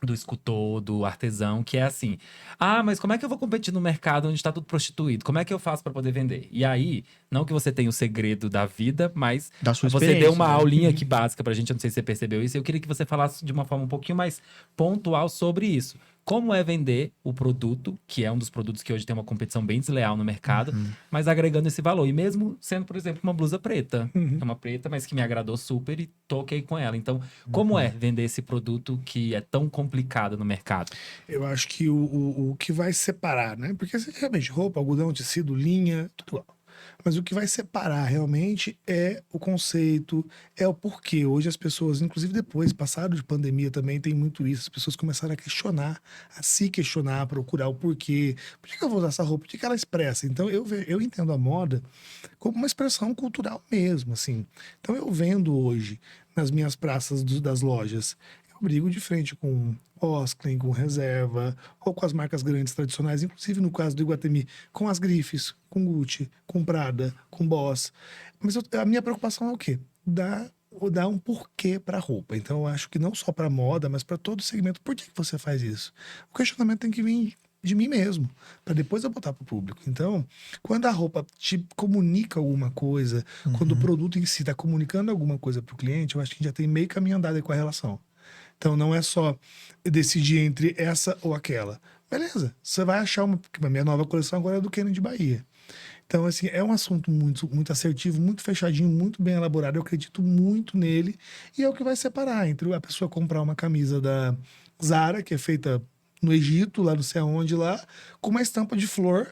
[SPEAKER 1] do escultor, do artesão, que é assim: ah, mas como é que eu vou competir no mercado onde está tudo prostituído? Como é que eu faço para poder vender? E aí, não que você tenha o segredo da vida, mas
[SPEAKER 2] Da sua
[SPEAKER 1] você deu
[SPEAKER 2] experiência,
[SPEAKER 1] uma
[SPEAKER 2] né?
[SPEAKER 1] aulinha aqui básica pra gente, eu não sei se você percebeu isso, eu queria que você falasse de uma forma um pouquinho mais pontual sobre isso. Como é vender o produto, que é um dos produtos que hoje tem uma competição bem desleal no mercado, mas agregando esse valor. E mesmo sendo, por exemplo, uma blusa preta. É uma preta, mas que me agradou super e tô ok com ela. Então, como é vender esse produto que é tão complicado no mercado?
[SPEAKER 3] Eu acho que o que vai separar, né? Porque assim, realmente, roupa, algodão, tecido, linha, tudo igual. Mas o que vai separar realmente é o conceito, é o porquê. Hoje as pessoas, inclusive depois, passado de pandemia também, tem muito isso. As pessoas começaram a questionar, a se questionar, a procurar o porquê. Por que eu vou usar essa roupa? O que ela expressa? Então eu entendo a moda como uma expressão cultural mesmo, assim. Então eu vendo hoje nas minhas praças das lojas, eu brigo de frente com Osklen, com Reserva, ou com as marcas grandes tradicionais, inclusive no caso do Iguatemi, com as grifes, com Gucci, com Prada, com Boss. Mas a minha preocupação é o quê? Dar um porquê para a roupa. Então eu acho que não só para moda, mas para todo segmento. Por que que você faz isso? O questionamento tem que vir de mim mesmo, para depois eu botar para o público. Então, quando a roupa te comunica alguma coisa, quando o produto em si está comunicando alguma coisa para o cliente, eu acho que já tem meio caminho andado aí com a relação. Então, não é só decidir entre essa ou aquela. Beleza, você vai achar uma. Porque a minha nova coleção agora é do Kennedy Bahia. Então, assim, é um assunto muito, muito assertivo, muito fechadinho, muito bem elaborado. Eu acredito muito nele. E é o que vai separar entre a pessoa comprar uma camisa da Zara, que é feita no Egito, lá não sei aonde, lá, com uma estampa de flor,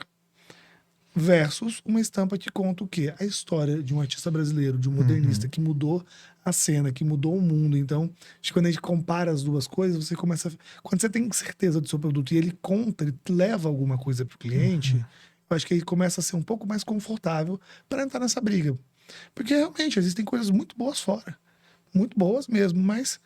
[SPEAKER 3] versus uma estampa que conta o quê? A história de um artista brasileiro, de um modernista que mudou a cena, que mudou o mundo. Então, acho que quando a gente compara as duas coisas, você começa. Quando você tem certeza do seu produto e ele conta, ele leva alguma coisa para o cliente, eu acho que ele começa a ser um pouco mais confortável para entrar nessa briga. Porque realmente existem coisas muito boas fora. Muito boas mesmo, mas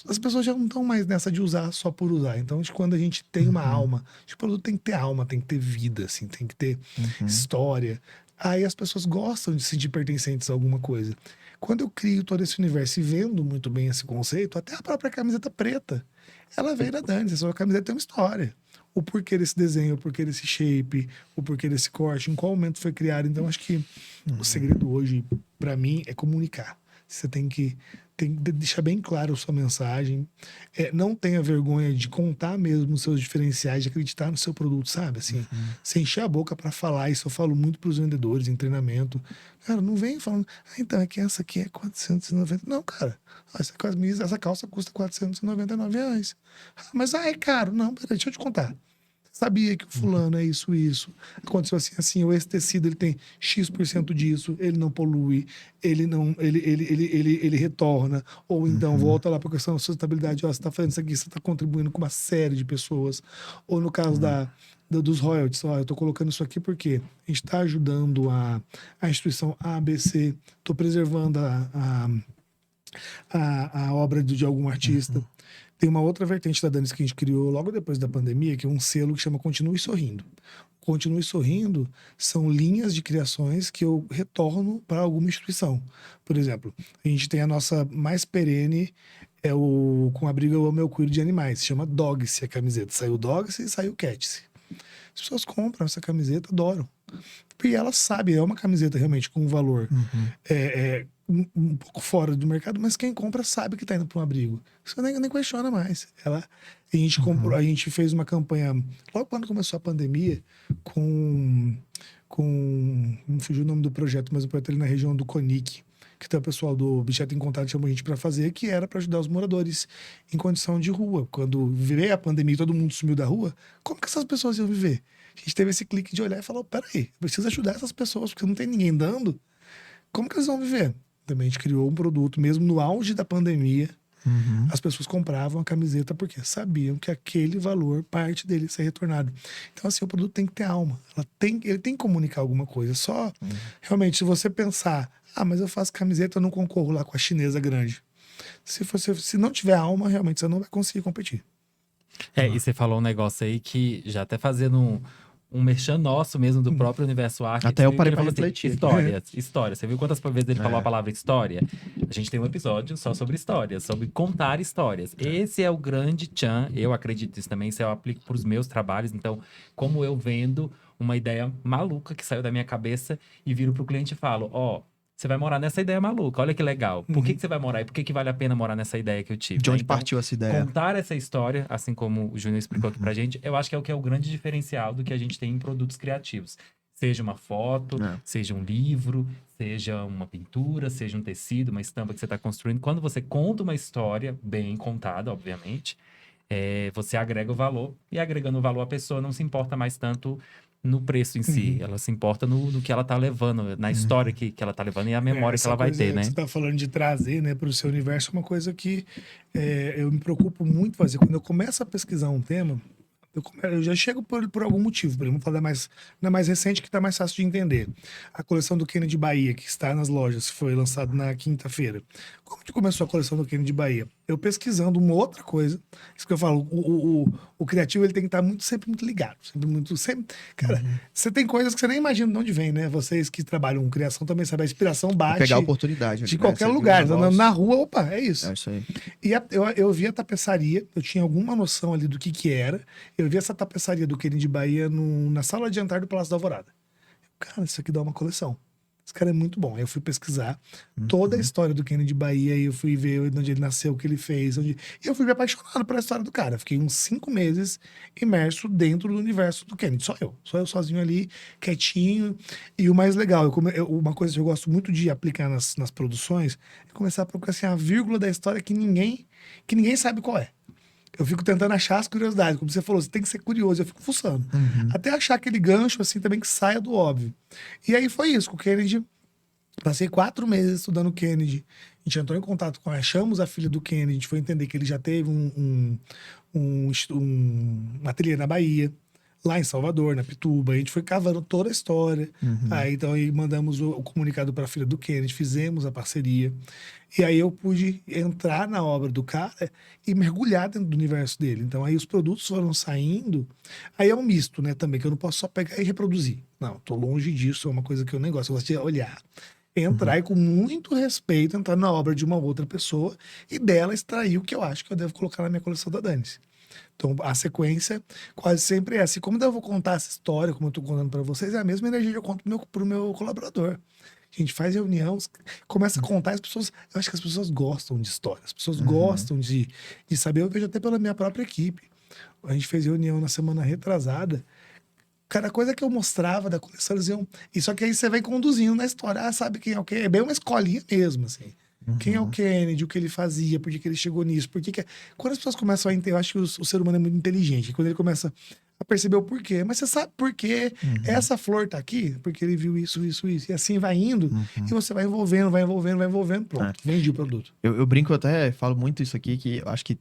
[SPEAKER 3] as pessoas já não estão mais nessa de usar só por usar. Então, acho que quando a gente tem uma alma, acho que o produto tem que ter alma, tem que ter vida, assim, tem que ter história. Aí as pessoas gostam de se sentir pertencentes a alguma coisa. Quando eu crio todo esse universo e vendo muito bem esse conceito, até a própria camiseta preta, ela veio da Dani. Essa camiseta tem uma história. O porquê desse desenho, o porquê desse shape, o porquê desse corte, em qual momento foi criado. Então, acho que o segredo hoje, para mim, é comunicar. Você tem que deixar bem claro a sua mensagem. Não tenha vergonha de contar mesmo os seus diferenciais, de acreditar no seu produto, sabe? Assim, você encher a boca para falar. Isso eu falo muito para os vendedores em treinamento. Cara, não vem falando, então é que essa aqui é 490. Não, cara, essa calça custa R$ 499. Mas é caro. Não, peraí, deixa eu te contar. Sabia que o fulano é isso, isso. Aconteceu assim, assim, ou esse tecido ele tem X% disso, ele não polui, ele retorna, ou então volta lá para a questão da sustentabilidade, ó, você está fazendo isso aqui, você está contribuindo com uma série de pessoas. Ou no caso dos royalties, ó, eu estou colocando isso aqui porque a gente está ajudando a instituição ABC, estou preservando a obra de algum artista. Tem uma outra vertente da Danis que a gente criou logo depois da pandemia, que é um selo que chama Continue Sorrindo. Continue Sorrindo são linhas de criações que eu retorno para alguma instituição. Por exemplo, a gente tem a nossa mais perene, com abrigo Eu Amo Eu Cuido de Animais, se chama Dogse a camiseta. Saiu Dogse e saiu Catse. As pessoas compram essa camiseta, adoram. E elas sabem, é uma camiseta realmente com um valor um pouco fora do mercado, mas quem compra sabe que está indo para um abrigo. Você nem questiona mais. A gente comprou, a gente fez uma campanha logo quando começou a pandemia não fugiu o nome do projeto, mas o projeto ali na região do Conic, que tem o pessoal do Bicheto em Contato chamou a gente para fazer, que era para ajudar os moradores em condição de rua. Quando veio a pandemia e todo mundo sumiu da rua, como que essas pessoas iam viver? A gente teve esse clique de olhar e falou, peraí, eu preciso ajudar essas pessoas, porque não tem ninguém dando. Como que eles vão viver? Também a gente criou um produto, mesmo no auge da pandemia, as pessoas compravam a camiseta porque sabiam que aquele valor, parte dele, ia ser retornado. Então, assim, o produto tem que ter alma. Ele tem que comunicar alguma coisa. Só, realmente, se você pensar, mas eu faço camiseta, eu não concorro lá com a chinesa grande. Se não tiver alma, realmente, você não vai conseguir competir.
[SPEAKER 1] E você falou um negócio aí que, já até fazendo um merchan nosso mesmo do próprio Universo Arc.
[SPEAKER 2] Até eu parei
[SPEAKER 1] Ele
[SPEAKER 2] pra
[SPEAKER 1] falou assim,
[SPEAKER 2] refletir.
[SPEAKER 1] história. Você viu quantas vezes ele falou a palavra história? A gente tem um episódio só sobre histórias, sobre contar histórias. Esse é o grande tchan, eu acredito nisso também, isso eu aplico pros meus trabalhos. Então, como eu vendo uma ideia maluca que saiu da minha cabeça e viro pro cliente e falo, ó, você vai morar nessa ideia maluca, olha que legal. Por que você vai morar e por que vale a pena morar nessa ideia que eu tive?
[SPEAKER 2] De onde
[SPEAKER 1] Então,
[SPEAKER 2] partiu essa ideia?
[SPEAKER 1] contar essa história, assim como o Júnior explicou aqui pra gente, eu acho que é o que é o grande diferencial do que a gente tem em produtos criativos. Seja uma foto, seja um livro, seja uma pintura, seja um tecido, uma estampa que você está construindo. Quando você conta uma história, bem contada, obviamente, você agrega o valor. E agregando o valor, a pessoa não se importa mais tanto no preço em si. Ela se importa no que ela tá levando, na história que ela tá levando e a memória que ela vai ter, né?
[SPEAKER 3] Você tá falando de trazer, né, para o seu universo, é uma coisa que eu me preocupo muito fazer. Quando eu começo a pesquisar um tema, eu já chego por algum motivo. Por exemplo, vamos falar na mais recente, que está mais fácil de entender. A coleção do Kennedy Bahia, que está nas lojas, foi lançado na quinta-feira. Como que começou a coleção do Kennedy Bahia? Eu pesquisando uma outra coisa. Isso que eu falo, o criativo ele tem que estar sempre muito ligado. Cara, você tem coisas que você nem imagina de onde vem, né? Vocês que trabalham com criação também sabem, a inspiração bate
[SPEAKER 2] Pegar a oportunidade.
[SPEAKER 3] de qualquer lugar. Na rua, opa, é isso.
[SPEAKER 2] É isso aí.
[SPEAKER 3] E eu vi a tapeçaria, eu tinha alguma noção ali do que era. Eu vi essa tapeçaria do Kennedy Bahia na sala de jantar do Palácio da Alvorada. Cara, isso aqui dá uma coleção. Esse cara é muito bom. Aí eu fui pesquisar toda a história do Kennedy Bahia, e eu fui ver onde ele nasceu, o que ele fez. E eu fui me apaixonado pela história do cara. Fiquei uns 5 meses imerso dentro do universo do Kennedy. Só eu sozinho ali, quietinho. E o mais legal, uma coisa que eu gosto muito de aplicar nas produções, é começar a procurar assim, a vírgula da história que ninguém sabe qual é. Eu fico tentando achar as curiosidades. Como você falou, você tem que ser curioso. Eu fico fuçando. Até achar aquele gancho, assim, também que saia do óbvio. E aí foi isso. Com o Kennedy, passei 4 meses estudando o Kennedy. A gente entrou em contato com ela. Achamos a filha do Kennedy. A gente foi entender que ele já teve um ateliê na Bahia. Lá em Salvador, na Pituba. A gente foi cavando toda a história. Aí mandamos o comunicado para a filha do Kennedy. Fizemos a parceria. E aí eu pude entrar na obra do cara e mergulhar dentro do universo dele. Então aí os produtos foram saindo. Aí é um misto, né, também, que eu não posso só pegar e reproduzir. Não, tô longe disso, é uma coisa que eu nem gosto. Eu gosto de olhar, entrar e com muito respeito entrar na obra de uma outra pessoa e dela extrair o que eu acho que eu devo colocar na minha coleção da Dani-se. Então, a sequência quase sempre é essa. E como eu vou contar essa história, como eu tô contando para vocês, é a mesma energia que eu conto pro meu colaborador. A gente faz reunião, começa a contar, as pessoas... Eu acho que as pessoas gostam de história, as pessoas gostam de saber. Eu vejo até pela minha própria equipe. A gente fez reunião na semana retrasada. Cada coisa que eu mostrava da coleção, eles iam... E só que aí você vai conduzindo na história. Ah, sabe quem é o quê? É bem uma escolinha mesmo, assim. Quem é o Kennedy, o que ele fazia, por que ele chegou nisso, por que... Quando as pessoas começam a entender, eu acho que o ser humano é muito inteligente. Quando ele começa a perceber o porquê. Mas você sabe por que essa flor tá aqui? Porque ele viu isso. E assim vai indo, e você vai envolvendo, pronto, vende o produto.
[SPEAKER 2] Eu brinco, até falo muito isso aqui, que eu acho que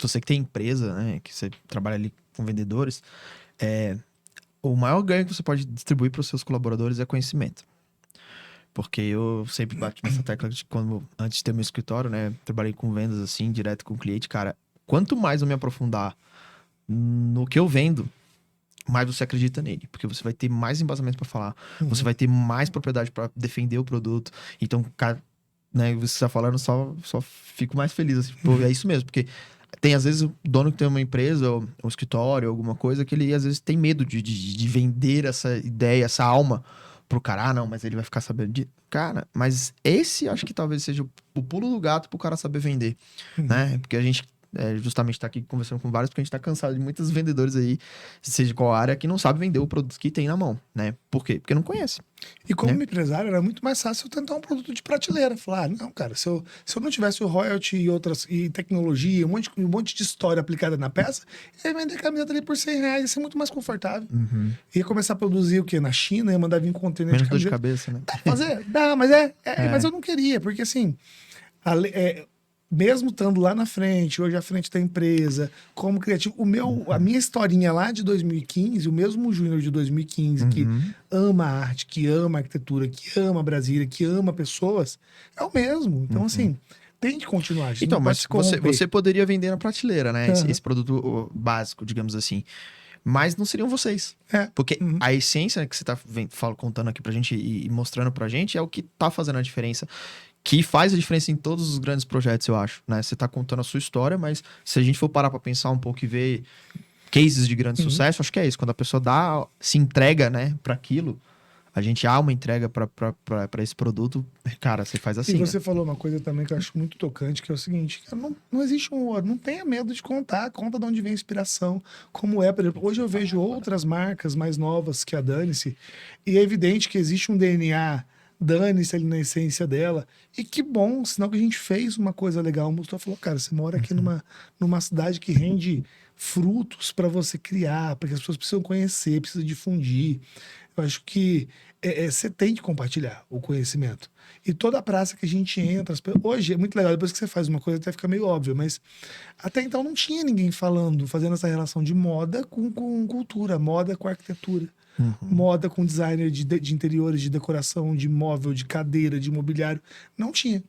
[SPEAKER 2] você que tem empresa, né, que você trabalha ali com vendedores, o maior ganho que você pode distribuir para os seus colaboradores é conhecimento. Porque eu sempre bato nessa tecla de quando, antes de ter meu escritório, né, trabalhei com vendas assim, direto com o cliente, cara, quanto mais eu me aprofundar no que eu vendo, mais você acredita nele, porque você vai ter mais embasamento para falar, você vai ter mais propriedade para defender o produto. Então, cara, né, você tá falando, só fico mais feliz, assim, pô, é isso mesmo, porque tem às vezes o dono que tem uma empresa, ou um escritório, alguma coisa, que ele às vezes tem medo de vender essa ideia, essa alma pro cara. Não, mas ele vai ficar sabendo de... Cara, mas esse acho que talvez seja o pulo do gato pro cara saber vender, né? Porque a gente justamente tá aqui conversando com vários, porque a gente tá cansado de muitos vendedores aí, seja qual área, que não sabe vender o produto que tem na mão, né? Por quê? Porque não conhece.
[SPEAKER 3] E como empresário, era muito mais fácil eu tentar um produto de prateleira. Falar, não, cara, se eu não tivesse o royalty e tecnologia, um monte de história aplicada na peça, eu ia vender a camiseta ali por R$100, ia ser muito mais confortável. Ia começar a produzir o quê? Na China, ia mandar vir container
[SPEAKER 2] menos dor de cabeça, né?
[SPEAKER 3] Dá, mas mas eu não queria, porque assim... Mesmo estando lá na frente, hoje à frente da empresa, como criativo, a minha historinha lá de 2015, o mesmo Júnior de 2015, que ama a arte, que ama a arquitetura, que ama Brasília, que ama pessoas, é o mesmo. Então, assim, tem que continuar.
[SPEAKER 2] Então, mas você poderia vender na prateleira, né? Esse produto básico, digamos assim. mas não seriam vocês.
[SPEAKER 3] É.
[SPEAKER 2] Porque a essência que você tá contando aqui pra gente e mostrando pra gente é o que tá fazendo a diferença. Que faz a diferença em todos os grandes projetos, eu acho, né? Você tá contando a sua história, mas se a gente for parar pra pensar um pouco e ver cases de grande sucesso, acho que é isso. Quando a pessoa se entrega, né, pra aquilo, a gente há uma entrega pra esse produto, cara, você faz assim,
[SPEAKER 3] E você
[SPEAKER 2] né?
[SPEAKER 3] falou uma coisa também que eu acho muito tocante, que é o seguinte, cara, não existe um ouro, não tenha medo de contar, conta de onde vem a inspiração, como é, por exemplo, hoje eu vejo outras marcas mais novas que a Dane-se, e é evidente que existe um DNA Dane-se ali na essência dela, e que bom, sinal que a gente fez uma coisa legal. O Mustafa falou, cara, você mora aqui numa cidade que rende frutos para você criar, porque as pessoas precisam conhecer, precisam difundir. Eu acho que você tem que compartilhar o conhecimento. E toda a praça que a gente entra, hoje é muito legal, depois que você faz uma coisa até fica meio óbvio, mas até então não tinha ninguém fazendo essa relação de moda com cultura, moda com arquitetura. Moda com designer de interiores, de decoração, de móvel, de cadeira, de mobiliário. Não tinha.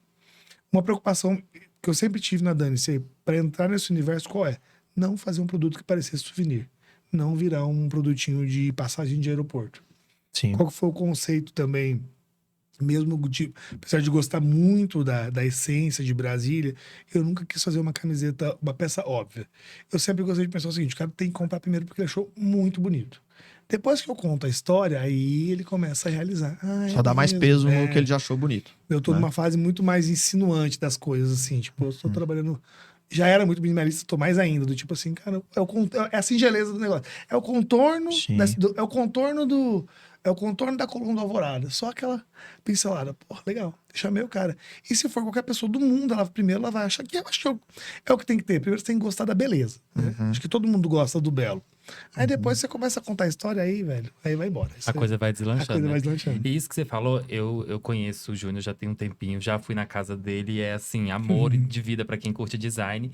[SPEAKER 3] Uma preocupação que eu sempre tive na Dane-se, para entrar nesse universo, qual é? Não fazer um produto que parecesse souvenir. Não virar um produtinho de passagem de aeroporto.
[SPEAKER 2] Sim.
[SPEAKER 3] Qual que foi o conceito também? Mesmo apesar de gostar muito da essência de Brasília, eu nunca quis fazer uma camiseta, uma peça óbvia. Eu sempre gostei de pensar o seguinte: o cara tem que comprar primeiro porque ele achou muito bonito. Depois que eu conto a história, aí ele começa a realizar.
[SPEAKER 2] Só dá mais peso no que ele já achou bonito.
[SPEAKER 3] Eu tô
[SPEAKER 2] né?
[SPEAKER 3] numa fase muito mais insinuante das coisas, assim. Tipo, eu estou trabalhando... Já era muito minimalista, tô mais ainda. Do tipo assim, cara, é a singeleza do negócio. É o contorno...
[SPEAKER 2] Sim.
[SPEAKER 3] É o contorno É o contorno da coluna do Alvorada. Só aquela pincelada. Porra, legal. Chamei o cara. E se for qualquer pessoa do mundo, ela vai achar que... Eu acho que é o que tem que ter. Primeiro você tem que gostar da beleza. Né? Acho que todo mundo gosta do belo. Aí depois você começa a contar a história aí, velho. Aí vai embora.
[SPEAKER 1] A coisa vai deslanchando.
[SPEAKER 3] A coisa
[SPEAKER 1] né?
[SPEAKER 3] vai deslanchando.
[SPEAKER 1] E isso que você falou, eu conheço o Júnior já tem um tempinho, já fui na casa dele, é assim, amor de vida pra quem curte design.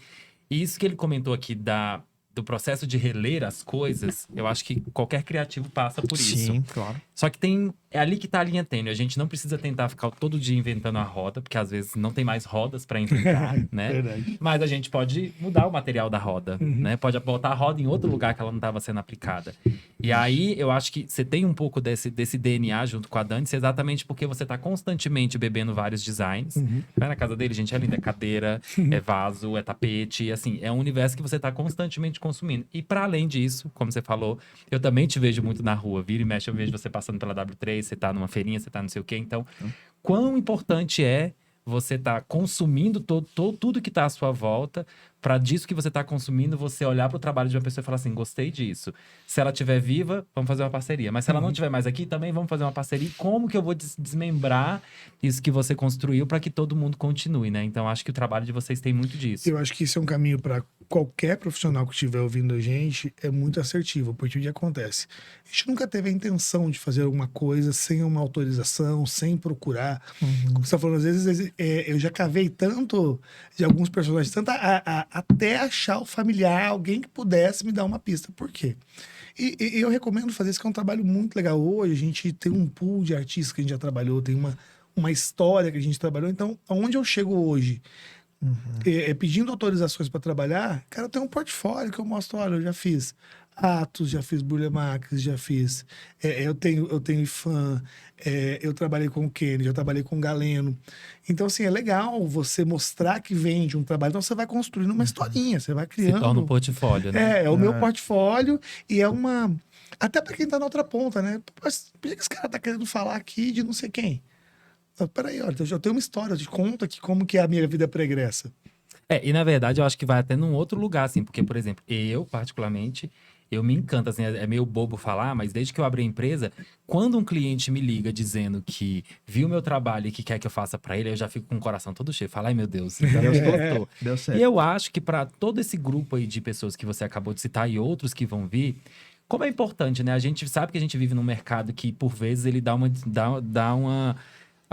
[SPEAKER 1] E isso que ele comentou aqui do processo de reler as coisas, eu acho que qualquer criativo passa por isso.
[SPEAKER 2] Sim, claro.
[SPEAKER 1] Só que é ali que tá a linha tênue. A gente não precisa tentar ficar todo dia inventando a roda, porque às vezes não tem mais rodas para inventar, né?
[SPEAKER 3] Verdade.
[SPEAKER 1] Mas a gente pode mudar o material da roda, né? Pode botar a roda em outro lugar que ela não estava sendo aplicada. E aí, eu acho que você tem um pouco desse DNA junto com a Dani, exatamente porque você tá constantemente bebendo vários designs. Vai na casa dele, gente, é linda. É cadeira, é vaso, é tapete, assim, é um universo que você tá constantemente consumindo. E para além disso, como você falou, eu também te vejo muito na rua. Vira e mexe, eu vejo você passando pela W3, você tá numa feirinha, você tá não sei o quê. Então, quão importante é você tá consumindo tudo que tá à sua volta, para disso que você tá consumindo, você olhar para o trabalho de uma pessoa e falar assim, gostei disso. Se ela estiver viva, vamos fazer uma parceria. Mas se ela não estiver mais aqui, também vamos fazer uma parceria. E como que eu vou desmembrar isso que você construiu para que todo mundo continue, né? Então, acho que o trabalho de vocês tem muito disso.
[SPEAKER 3] Eu acho que isso é um caminho para qualquer profissional que estiver ouvindo a gente, é muito assertivo, porque o que acontece? A gente nunca teve a intenção de fazer alguma coisa sem uma autorização, sem procurar. Como você está falando, às vezes eu já cavei tanto de alguns personagens, tanto até achar o familiar, alguém que pudesse me dar uma pista. Por quê? E eu recomendo fazer isso, que é um trabalho muito legal. Hoje a gente tem um pool de artistas que a gente já trabalhou, tem uma história que a gente trabalhou. Então, aonde eu chego hoje, pedindo autorizações para trabalhar, cara, eu tenho um portfólio que eu mostro, olha, eu já fiz Atos, já fiz Burle Marx, já fiz... eu tenho IFAM, eu trabalhei com o Kennedy, eu trabalhei com o Galeno. Então, assim, é legal você mostrar que vem de um trabalho. Então, você vai construindo uma historinha, você vai criando...
[SPEAKER 1] Se torna um portfólio, né?
[SPEAKER 3] É o meu portfólio e é uma... Até para quem tá na outra ponta, né? Mas por que esse cara tá querendo falar aqui de não sei quem? Peraí, olha, eu já tenho uma história, eu te conto aqui como que é a minha vida pregressa.
[SPEAKER 1] E na verdade eu acho que vai até num outro lugar, assim, porque, por exemplo, eu, particularmente, eu me encanto, assim, é meio bobo falar, mas desde que eu abri a empresa, quando um cliente me liga dizendo que viu meu trabalho e que quer que eu faça pra ele, eu já fico com o coração todo cheio. Falo, ai meu Deus, então Deus gostou.
[SPEAKER 2] Deu certo.
[SPEAKER 1] E eu acho que pra todo esse grupo aí de pessoas que você acabou de citar e outros que vão vir, como é importante, né? A gente sabe que a gente vive num mercado que, por vezes, ele dá uma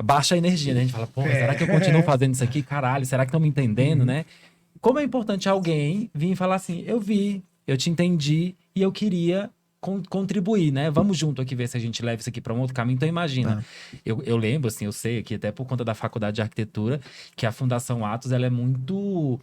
[SPEAKER 1] baixa energia, né? A gente fala, pô, será que eu continuo fazendo isso aqui? Caralho, será que estão me entendendo, né? Como é importante alguém vir e falar assim, eu vi, eu te entendi e eu queria contribuir, né? Vamos junto aqui ver se a gente leva isso aqui para um outro caminho. Então, imagina, eu lembro, assim, eu sei aqui, até por conta da faculdade de arquitetura, que a Fundação Atos, ela é muito...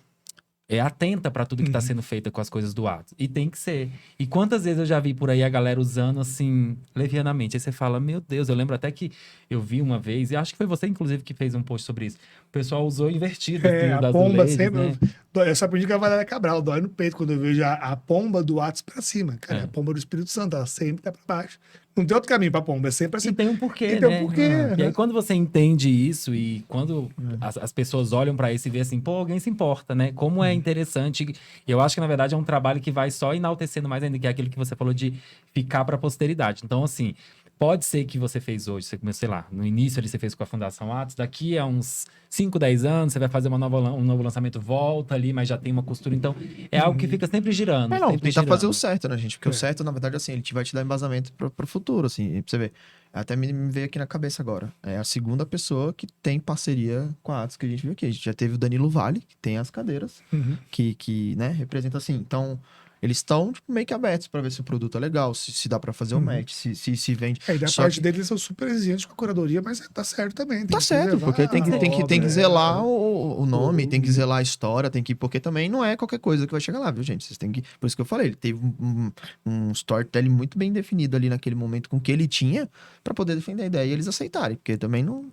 [SPEAKER 1] atenta pra tudo que tá sendo feito com as coisas do Atos. E tem que ser. E quantas vezes eu já vi por aí a galera usando assim, levianamente. Aí você fala, meu Deus, eu lembro até que eu vi uma vez, e acho que foi você, inclusive, que fez um post sobre isso. O pessoal usou invertido, assim, o
[SPEAKER 3] A
[SPEAKER 1] das
[SPEAKER 3] pomba
[SPEAKER 1] azulejos,
[SPEAKER 3] sempre.
[SPEAKER 1] né?
[SPEAKER 3] Eu só aprendi com a Valéria Cabral, dói no peito quando eu vejo a pomba do Atos pra cima. Cara,
[SPEAKER 1] É.
[SPEAKER 3] a pomba do Espírito Santo, ela sempre tá pra baixo. Não tem outro caminho pra pomba, é sempre pra
[SPEAKER 1] E
[SPEAKER 3] cima.
[SPEAKER 1] tem um porquê,
[SPEAKER 3] E tem um
[SPEAKER 1] né?
[SPEAKER 3] porquê,
[SPEAKER 1] E
[SPEAKER 3] né?
[SPEAKER 1] aí, quando você entende isso e quando as pessoas olham pra isso e vê assim, pô, alguém se importa, né? Como é interessante. E eu acho que, na verdade, é um trabalho que vai só enaltecendo mais ainda, que é aquilo que você falou de ficar pra posteridade. Então, assim, pode ser que você fez hoje, você começou, sei lá, no início ali você fez com a Fundação Atos, daqui a uns 5, 10 anos, você vai fazer um novo lançamento, volta ali, mas já tem uma costura. Então, é algo que fica sempre girando.
[SPEAKER 2] Não,
[SPEAKER 1] sempre
[SPEAKER 2] tentar fazer
[SPEAKER 1] girando.
[SPEAKER 2] o certo, né, gente? Porque
[SPEAKER 3] É.
[SPEAKER 2] o certo, na verdade, assim, ele vai te dar embasamento pro futuro, assim, pra você ver. Até me veio aqui na cabeça agora. É a segunda pessoa que tem parceria com a Atos que a gente viu aqui. A gente já teve o Danilo Vale, que tem as cadeiras,
[SPEAKER 3] Uhum.
[SPEAKER 2] que né, representa assim. Então, eles estão tipo, meio que abertos pra ver se o produto é legal, se dá pra fazer o match, se vende.
[SPEAKER 3] É, e da
[SPEAKER 2] Só
[SPEAKER 3] parte
[SPEAKER 2] que-
[SPEAKER 3] deles, eles são super exigentes com a curadoria, mas tá certo também. Tem
[SPEAKER 2] Tá
[SPEAKER 3] que
[SPEAKER 2] certo,
[SPEAKER 3] preservar
[SPEAKER 2] porque tem
[SPEAKER 3] a
[SPEAKER 2] que
[SPEAKER 3] obra,
[SPEAKER 2] zelar o nome,
[SPEAKER 3] o-
[SPEAKER 2] tem que zelar a história, tem que. Porque também não é qualquer coisa que vai chegar lá, viu, gente? Vocês têm que. Por isso que eu falei, ele teve um storytelling muito bem definido ali naquele momento com o que ele tinha pra poder defender a ideia e eles aceitarem, porque também não.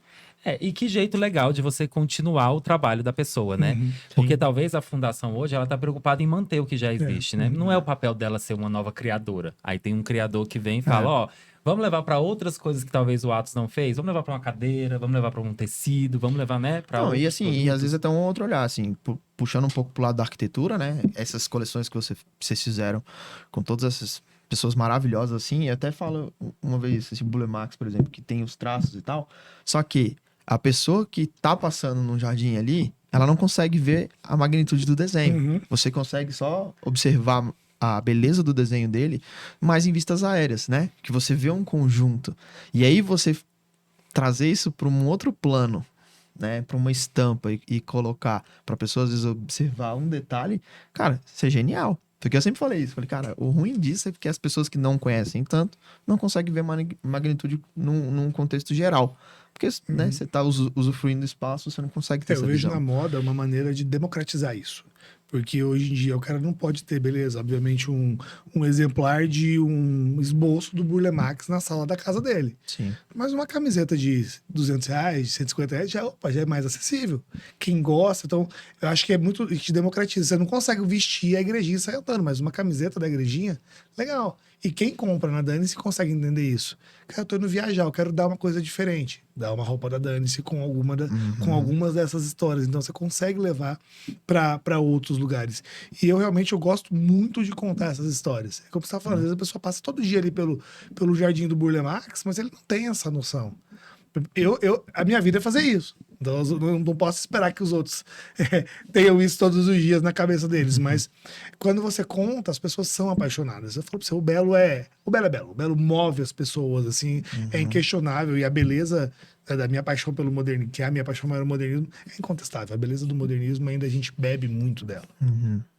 [SPEAKER 1] E que jeito legal de você continuar o trabalho da pessoa, né? Porque talvez a fundação hoje, ela tá preocupada em manter o que já existe, né? Não é o papel dela ser uma nova criadora. Aí tem um criador que vem e fala, ó, vamos levar para outras coisas que talvez o Atos não fez. Vamos levar para uma cadeira, vamos levar para um tecido, vamos levar, né, para
[SPEAKER 2] Não, e
[SPEAKER 1] outros
[SPEAKER 2] assim, e
[SPEAKER 1] produtos.
[SPEAKER 2] às vezes até um outro olhar, assim, puxando um pouco pro lado da arquitetura, né? Essas coleções que vocês fizeram com todas essas pessoas maravilhosas, assim, e até falo uma vez, esse Bulemax, por exemplo, que tem os traços e tal, só que a pessoa que tá passando num jardim ali, ela não consegue ver a magnitude do desenho.
[SPEAKER 3] Uhum.
[SPEAKER 2] Você consegue só observar a beleza do desenho dele, mas em vistas aéreas, né? Que você vê um conjunto. E aí você trazer isso para um outro plano, né, para uma estampa e colocar para pessoa às vezes observar um detalhe, cara, isso é genial. Porque eu sempre falei isso, falei, cara, o ruim disso é porque as pessoas que não conhecem tanto não conseguem ver magnitude num contexto geral. Porque, né, você tá usufruindo do espaço, você não consegue ter
[SPEAKER 3] Eu
[SPEAKER 2] essa
[SPEAKER 3] vejo
[SPEAKER 2] visão.
[SPEAKER 3] na moda uma maneira de democratizar isso. Porque hoje em dia o cara não pode ter, beleza, obviamente, um exemplar de um esboço do Burle Marx na sala da casa dele.
[SPEAKER 2] Sim.
[SPEAKER 3] Mas uma camiseta de R$200, de R$150 já é mais acessível. Quem gosta, então, eu acho que é muito que democratiza. Você não consegue vestir a igrejinha e sair andando, mas uma camiseta da igrejinha, legal. E quem compra na Dani-se consegue entender isso. Cara, eu tô indo viajar, eu quero dar uma coisa diferente. Dar uma roupa da Dani-se com com algumas dessas histórias. Então você consegue levar para outros lugares. E eu gosto muito de contar essas histórias. É como você estava falando, às vezes a pessoa passa todo dia ali pelo jardim do Burle Marx, mas ele não tem essa noção. A minha vida é fazer isso. Então eu não posso esperar que os outros tenham isso todos os dias na cabeça deles. Mas quando você conta, as pessoas são apaixonadas. Eu falo pra você, o belo é belo. O belo move as pessoas, assim, é inquestionável. E a beleza da minha paixão pelo modernismo, que é a minha paixão maior pelo modernismo, é incontestável. A beleza do modernismo ainda a gente bebe muito dela.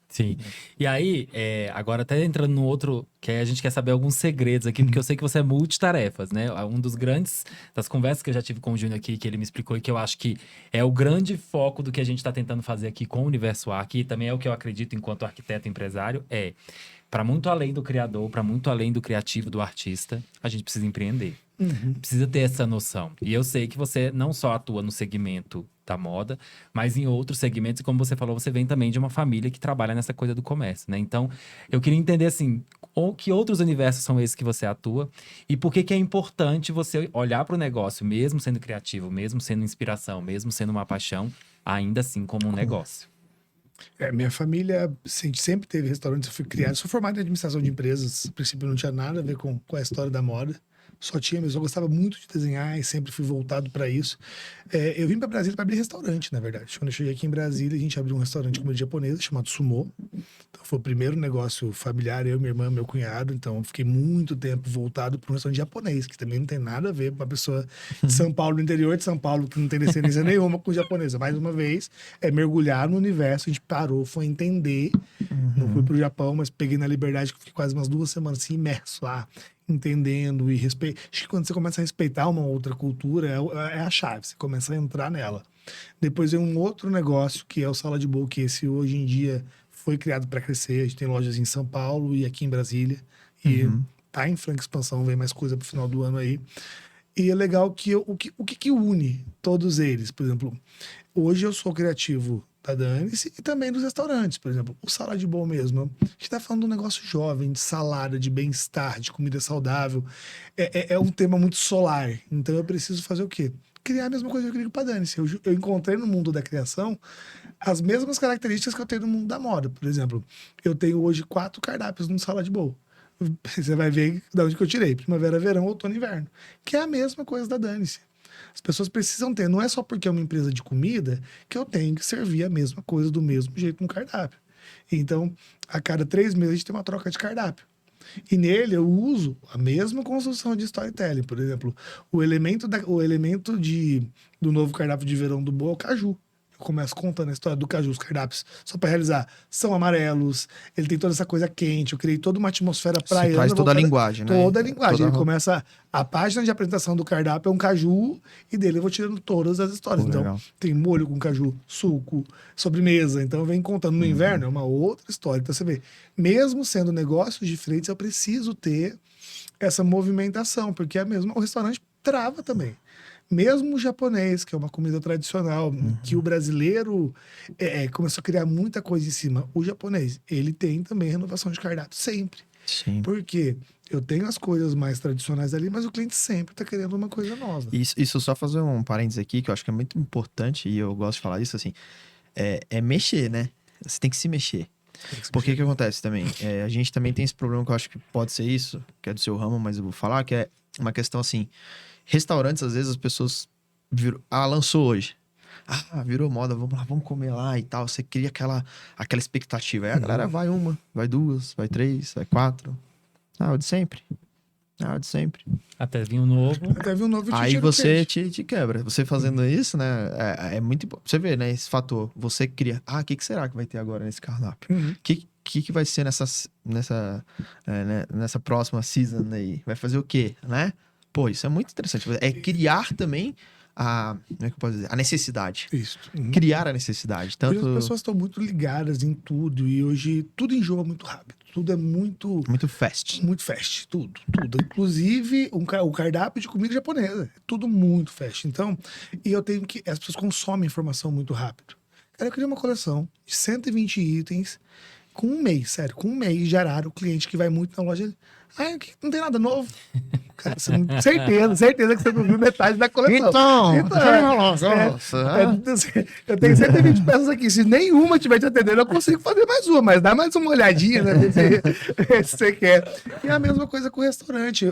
[SPEAKER 1] Sim. E aí, agora até entrando no outro, que a gente quer saber alguns segredos aqui, porque eu sei que você é multitarefas, né? Um dos grandes, das conversas que eu já tive com o Júnior aqui, que ele me explicou e que eu acho que é o grande foco do que a gente está tentando fazer aqui com o Universo Arc, e também é o que eu acredito enquanto arquiteto empresário, para muito além do criador, para muito além do criativo, do artista, a gente precisa empreender. Precisa ter essa noção. E eu sei que você não só atua no segmento da moda, mas em outros segmentos, e como você falou, você vem também de uma família que trabalha nessa coisa do comércio, né? Então, eu queria entender, assim, que outros universos são esses que você atua e por que é importante você olhar para o negócio, mesmo sendo criativo, mesmo sendo inspiração, mesmo sendo uma paixão, ainda assim como um negócio.
[SPEAKER 3] Minha família sempre teve restaurantes, eu fui criado, sou formado em administração de empresas, a princípio não tinha nada a ver com a história da moda, só tinha mesmo, eu gostava muito de desenhar e sempre fui voltado para isso. Eu vim para Brasília para abrir restaurante, na verdade. Quando eu cheguei aqui em Brasília, a gente abriu um restaurante de comida japonesa chamado Sumo. Então foi o primeiro negócio familiar, eu, minha irmã, meu cunhado. Então eu fiquei muito tempo voltado para um restaurante japonês, que também não tem nada a ver com uma pessoa de São Paulo, no interior de São Paulo, que não tem descendência nenhuma com japonesa. Mais uma vez, mergulhar no universo, a gente parou, foi entender. Não fui pro Japão, mas peguei na Liberdade, que fiquei quase umas 2 semanas assim, imerso lá. entendendo e respeitando. Acho que quando você começa a respeitar uma outra cultura, é a chave, você começa a entrar nela. Depois vem um outro negócio, que é o Sala de Boa, que esse hoje em dia foi criado para crescer. A gente tem lojas em São Paulo e aqui em Brasília. E tá em franca expansão, vem mais coisa pro final do ano aí. E é legal que o que une todos eles? Por exemplo, hoje eu sou criativo da Danice e também dos restaurantes. Por exemplo, o Sala de Boa mesmo. A gente tá falando de um negócio jovem, de salada, de bem-estar, de comida saudável. É um tema muito solar. Então eu preciso fazer o quê? Criar a mesma coisa que eu queria para a Danice. Eu encontrei no mundo da criação as mesmas características que eu tenho no mundo da moda. Por exemplo, eu tenho hoje 4 cardápios no Sala de Boa. Você vai ver de onde que eu tirei. Primavera, verão, outono e inverno. Que é a mesma coisa da Danice. As pessoas precisam ter. Não é só porque é uma empresa de comida que eu tenho que servir a mesma coisa do mesmo jeito no cardápio. Então, a cada 3 meses a gente tem uma troca de cardápio. E nele eu uso a mesma construção de storytelling. Por exemplo, o elemento do novo cardápio de verão do Boa é o caju. Começo contando a história do caju. Os cardápios, só para realizar, são amarelos. Ele tem toda essa coisa quente. Eu criei toda uma atmosfera praiana.
[SPEAKER 2] Você traz toda a linguagem, né?
[SPEAKER 3] Toda a linguagem. Ele começa... A página de apresentação do cardápio é um caju e dele eu vou tirando todas as histórias. Então,
[SPEAKER 2] legal.
[SPEAKER 3] tem molho com caju, suco, sobremesa. Então, vem contando. No inverno é uma outra história. Então, você vê, mesmo sendo negócios diferentes, eu preciso ter essa movimentação, porque o restaurante trava também. Mesmo o japonês, que é uma comida tradicional, que o brasileiro começou a criar muita coisa em cima. O japonês, ele tem também renovação de cardápio, sempre.
[SPEAKER 2] Sim.
[SPEAKER 3] Porque eu tenho as coisas mais tradicionais ali, mas o cliente sempre tá querendo uma coisa nova.
[SPEAKER 2] Isso só fazer um parênteses aqui, que eu acho que é muito importante, e eu gosto de falar isso, assim, é mexer, né? Você tem que se mexer. Porque que acontece também? A gente também tem esse problema que eu acho que pode ser isso, que é do seu ramo, mas eu vou falar, que é uma questão assim... Restaurantes, às vezes, as pessoas viram... lançou hoje. Virou moda, vamos lá, vamos comer lá e tal. Você cria aquela expectativa. Aí a galera vai 1, vai 2, vai 3, vai 4. O de sempre. O de sempre.
[SPEAKER 1] Até vir um novo.
[SPEAKER 3] Até vir um novo
[SPEAKER 2] Aí você te quebra. Você fazendo isso, né? É muito importante. Você vê, né? Esse fator. Você cria... o que será que vai ter agora nesse cardápio? Que vai ser nessa próxima season aí? Vai fazer o quê, né? Pô, isso é muito interessante. É criar também como é que eu posso dizer? A necessidade.
[SPEAKER 3] Isso.
[SPEAKER 2] Criar a necessidade. Tanto...
[SPEAKER 3] Hoje as pessoas estão muito ligadas em tudo e hoje tudo enjoa muito rápido. Tudo é muito...
[SPEAKER 2] Muito fast.
[SPEAKER 3] Muito fast, tudo. Inclusive o cardápio de comida japonesa. É tudo muito fast. Então, as pessoas consomem informação muito rápido. Cara, eu criei uma coleção de 120 itens com um mês, sério. Com um mês geraram o cliente que vai muito na loja. Não tem nada novo. Cara, certeza que você não viu metade da coleção.
[SPEAKER 2] Então
[SPEAKER 3] eu tenho 120 peças aqui. Se nenhuma tiver te atendendo, eu consigo fazer mais uma, mas dá mais uma olhadinha, né? Se você quer. E é a mesma coisa com o restaurante.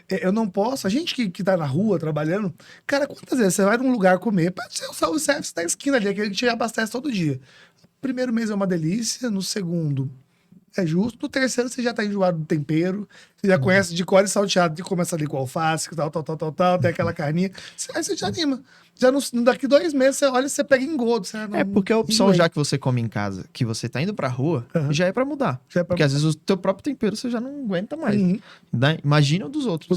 [SPEAKER 3] Eu não posso. A gente que tá na rua trabalhando, cara, quantas vezes você vai num lugar comer? Pode ser o self-service da esquina ali, aquele que te abastece todo dia. Primeiro mês é uma delícia, no segundo é justo, no terceiro você já tá enjoado do tempero, você já conhece de cor e salteado, de começa ali com alface, tal, tem aquela carninha, aí você te anima. Já daqui 2 meses você olha e você pega engodo.
[SPEAKER 2] Porque a opção já que você come em casa, que você tá indo pra rua, já é pra mudar. Porque às vezes o teu próprio tempero você já não aguenta mais. Né? Imagina o dos outros.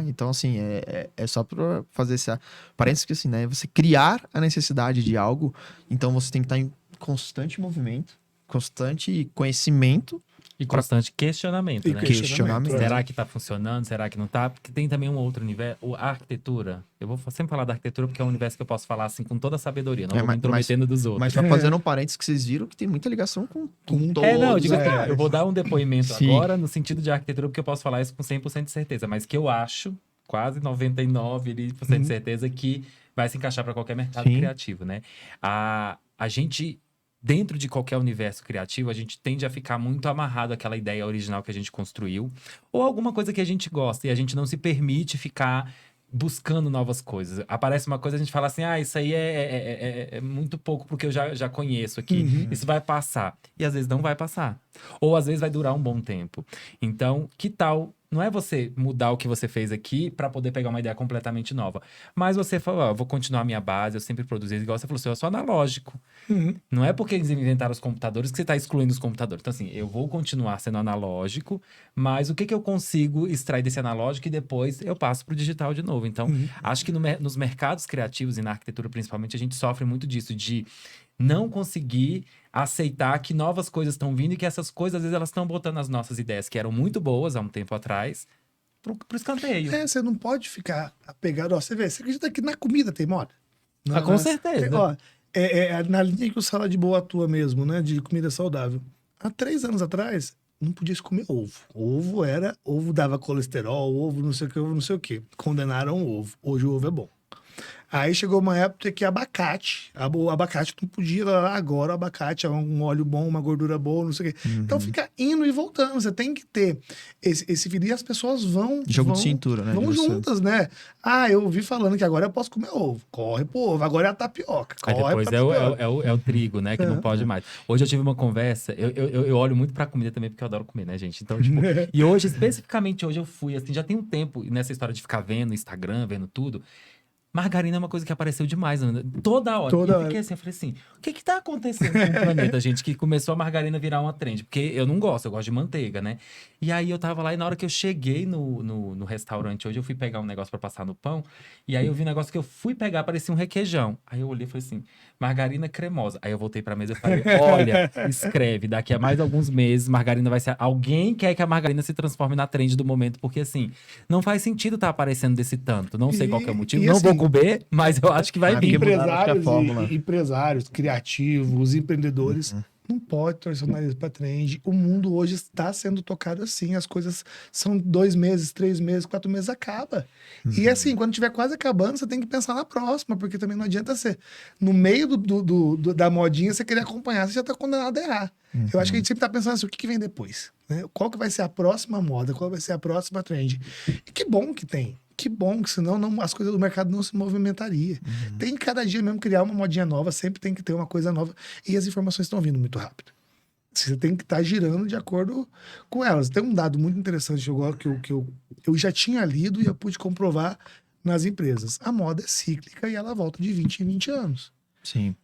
[SPEAKER 2] Então, assim, é só pra fazer essa... Parece que assim, né? Você criar a necessidade de algo, então você tem que estar em constante movimento, constante conhecimento
[SPEAKER 1] e constante questionamento, né?
[SPEAKER 2] Questionamento.
[SPEAKER 1] Será que tá funcionando? Será que não tá? Porque tem também um outro universo, a arquitetura. Eu vou sempre falar da arquitetura porque é um universo que eu posso falar assim com toda a sabedoria, não vou me intrometendo dos outros.
[SPEAKER 2] Mas só fazendo um parênteses que vocês viram que tem muita ligação com todos.
[SPEAKER 1] Eu digo assim, eu vou dar um depoimento agora no sentido de arquitetura porque eu posso falar isso com 100% de certeza, mas que eu acho, quase 99% de certeza que vai se encaixar para qualquer mercado criativo, né? A gente... Dentro de qualquer universo criativo, a gente tende a ficar muito amarrado àquela ideia original que a gente construiu, ou alguma coisa que a gente gosta, e a gente não se permite ficar buscando novas coisas. Aparece uma coisa, a gente fala assim, isso aí é muito pouco porque eu já conheço aqui, isso vai passar. E às vezes não vai passar. Ou às vezes vai durar um bom tempo. Então, que tal Não é você mudar o que você fez aqui para poder pegar uma ideia completamente nova. Mas você falou, ó, eu vou continuar a minha base, eu sempre produzi, igual você falou, assim, eu sou analógico. Não é porque eles inventaram os computadores que você está excluindo os computadores. Então, assim, eu vou continuar sendo analógico, mas o que eu consigo extrair desse analógico e depois eu passo para o digital de novo. Então, acho que nos mercados criativos e na arquitetura, principalmente, a gente sofre muito disso, de não conseguir aceitar que novas coisas estão vindo e que essas coisas, às vezes, elas estão botando as nossas ideias, que eram muito boas há um tempo atrás, pro escanteio.
[SPEAKER 3] Você não pode ficar apegado. Ó, você acredita que na comida tem moda?
[SPEAKER 1] Com certeza.
[SPEAKER 3] Ó, na linha que o Sala de Boa atua mesmo, né? De comida saudável. Há 3 anos atrás, não podia se comer ovo. Ovo dava colesterol, ovo não sei o que, ovo não sei o que. Condenaram o ovo. Hoje o ovo é bom. Aí chegou uma época que abacate. O abacate não podia, agora o abacate é um óleo bom, uma gordura boa, não sei o quê. Então fica indo e voltando. Você tem que ter esse vídeo e as pessoas vão.
[SPEAKER 2] Jogo de cintura, né?
[SPEAKER 3] Vão juntas, né? Eu ouvi falando que agora eu posso comer ovo. Corre pro ovo. Agora é a tapioca.
[SPEAKER 1] Aí
[SPEAKER 3] Corre
[SPEAKER 1] depois
[SPEAKER 3] pra tapioca.
[SPEAKER 1] é o trigo, né? Que não pode mais. Hoje eu tive uma conversa, eu olho muito pra comida também, porque eu adoro comer, né, gente? Então, tipo, e hoje, especificamente hoje, eu fui, assim, já tem um tempo nessa história de ficar vendo Instagram, vendo tudo. Margarina é uma coisa que apareceu demais, né? Toda hora.
[SPEAKER 3] Toda
[SPEAKER 1] E eu fiquei assim, eu falei assim, o que tá acontecendo com o planeta, gente, que começou a margarina virar uma trend? Porque eu não gosto, eu gosto de manteiga, né? E aí eu tava lá e na hora que eu cheguei no restaurante hoje, eu fui pegar um negócio pra passar no pão, e aí eu vi um negócio que eu fui pegar, parecia um requeijão. Aí eu olhei e falei assim, margarina cremosa. Aí eu voltei pra mesa e falei, olha, escreve, daqui a mais alguns meses, margarina vai ser... Alguém quer que a margarina se transforme na trend do momento, porque assim, não faz sentido tá aparecendo desse tanto. Não sei qual que é o motivo, não
[SPEAKER 3] assim,
[SPEAKER 1] vou comer, mas eu acho que vai vir.
[SPEAKER 3] Empresários criativos, empreendedores, não pode torcer o nariz pra trend. O mundo hoje está sendo tocado assim. As coisas são 2 meses, 3 meses, 4 meses, acaba. E assim, quando tiver quase acabando, você tem que pensar na próxima, porque também não adianta ser no meio da modinha você querer acompanhar, você já tá condenado a errar. Eu acho que a gente sempre tá pensando assim, o que vem depois? Né? Qual que vai ser a próxima moda? Qual vai ser a próxima trend? E que bom que tem. Que bom, que senão as coisas do mercado não se movimentaria. Tem que cada dia mesmo criar uma modinha nova, sempre tem que ter uma coisa nova. E as informações estão vindo muito rápido. Você tem que estar girando de acordo com elas. Tem um dado muito interessante que eu já tinha lido e eu pude comprovar nas empresas. A moda é cíclica e ela volta de 20 em 20 anos.
[SPEAKER 2] Sim.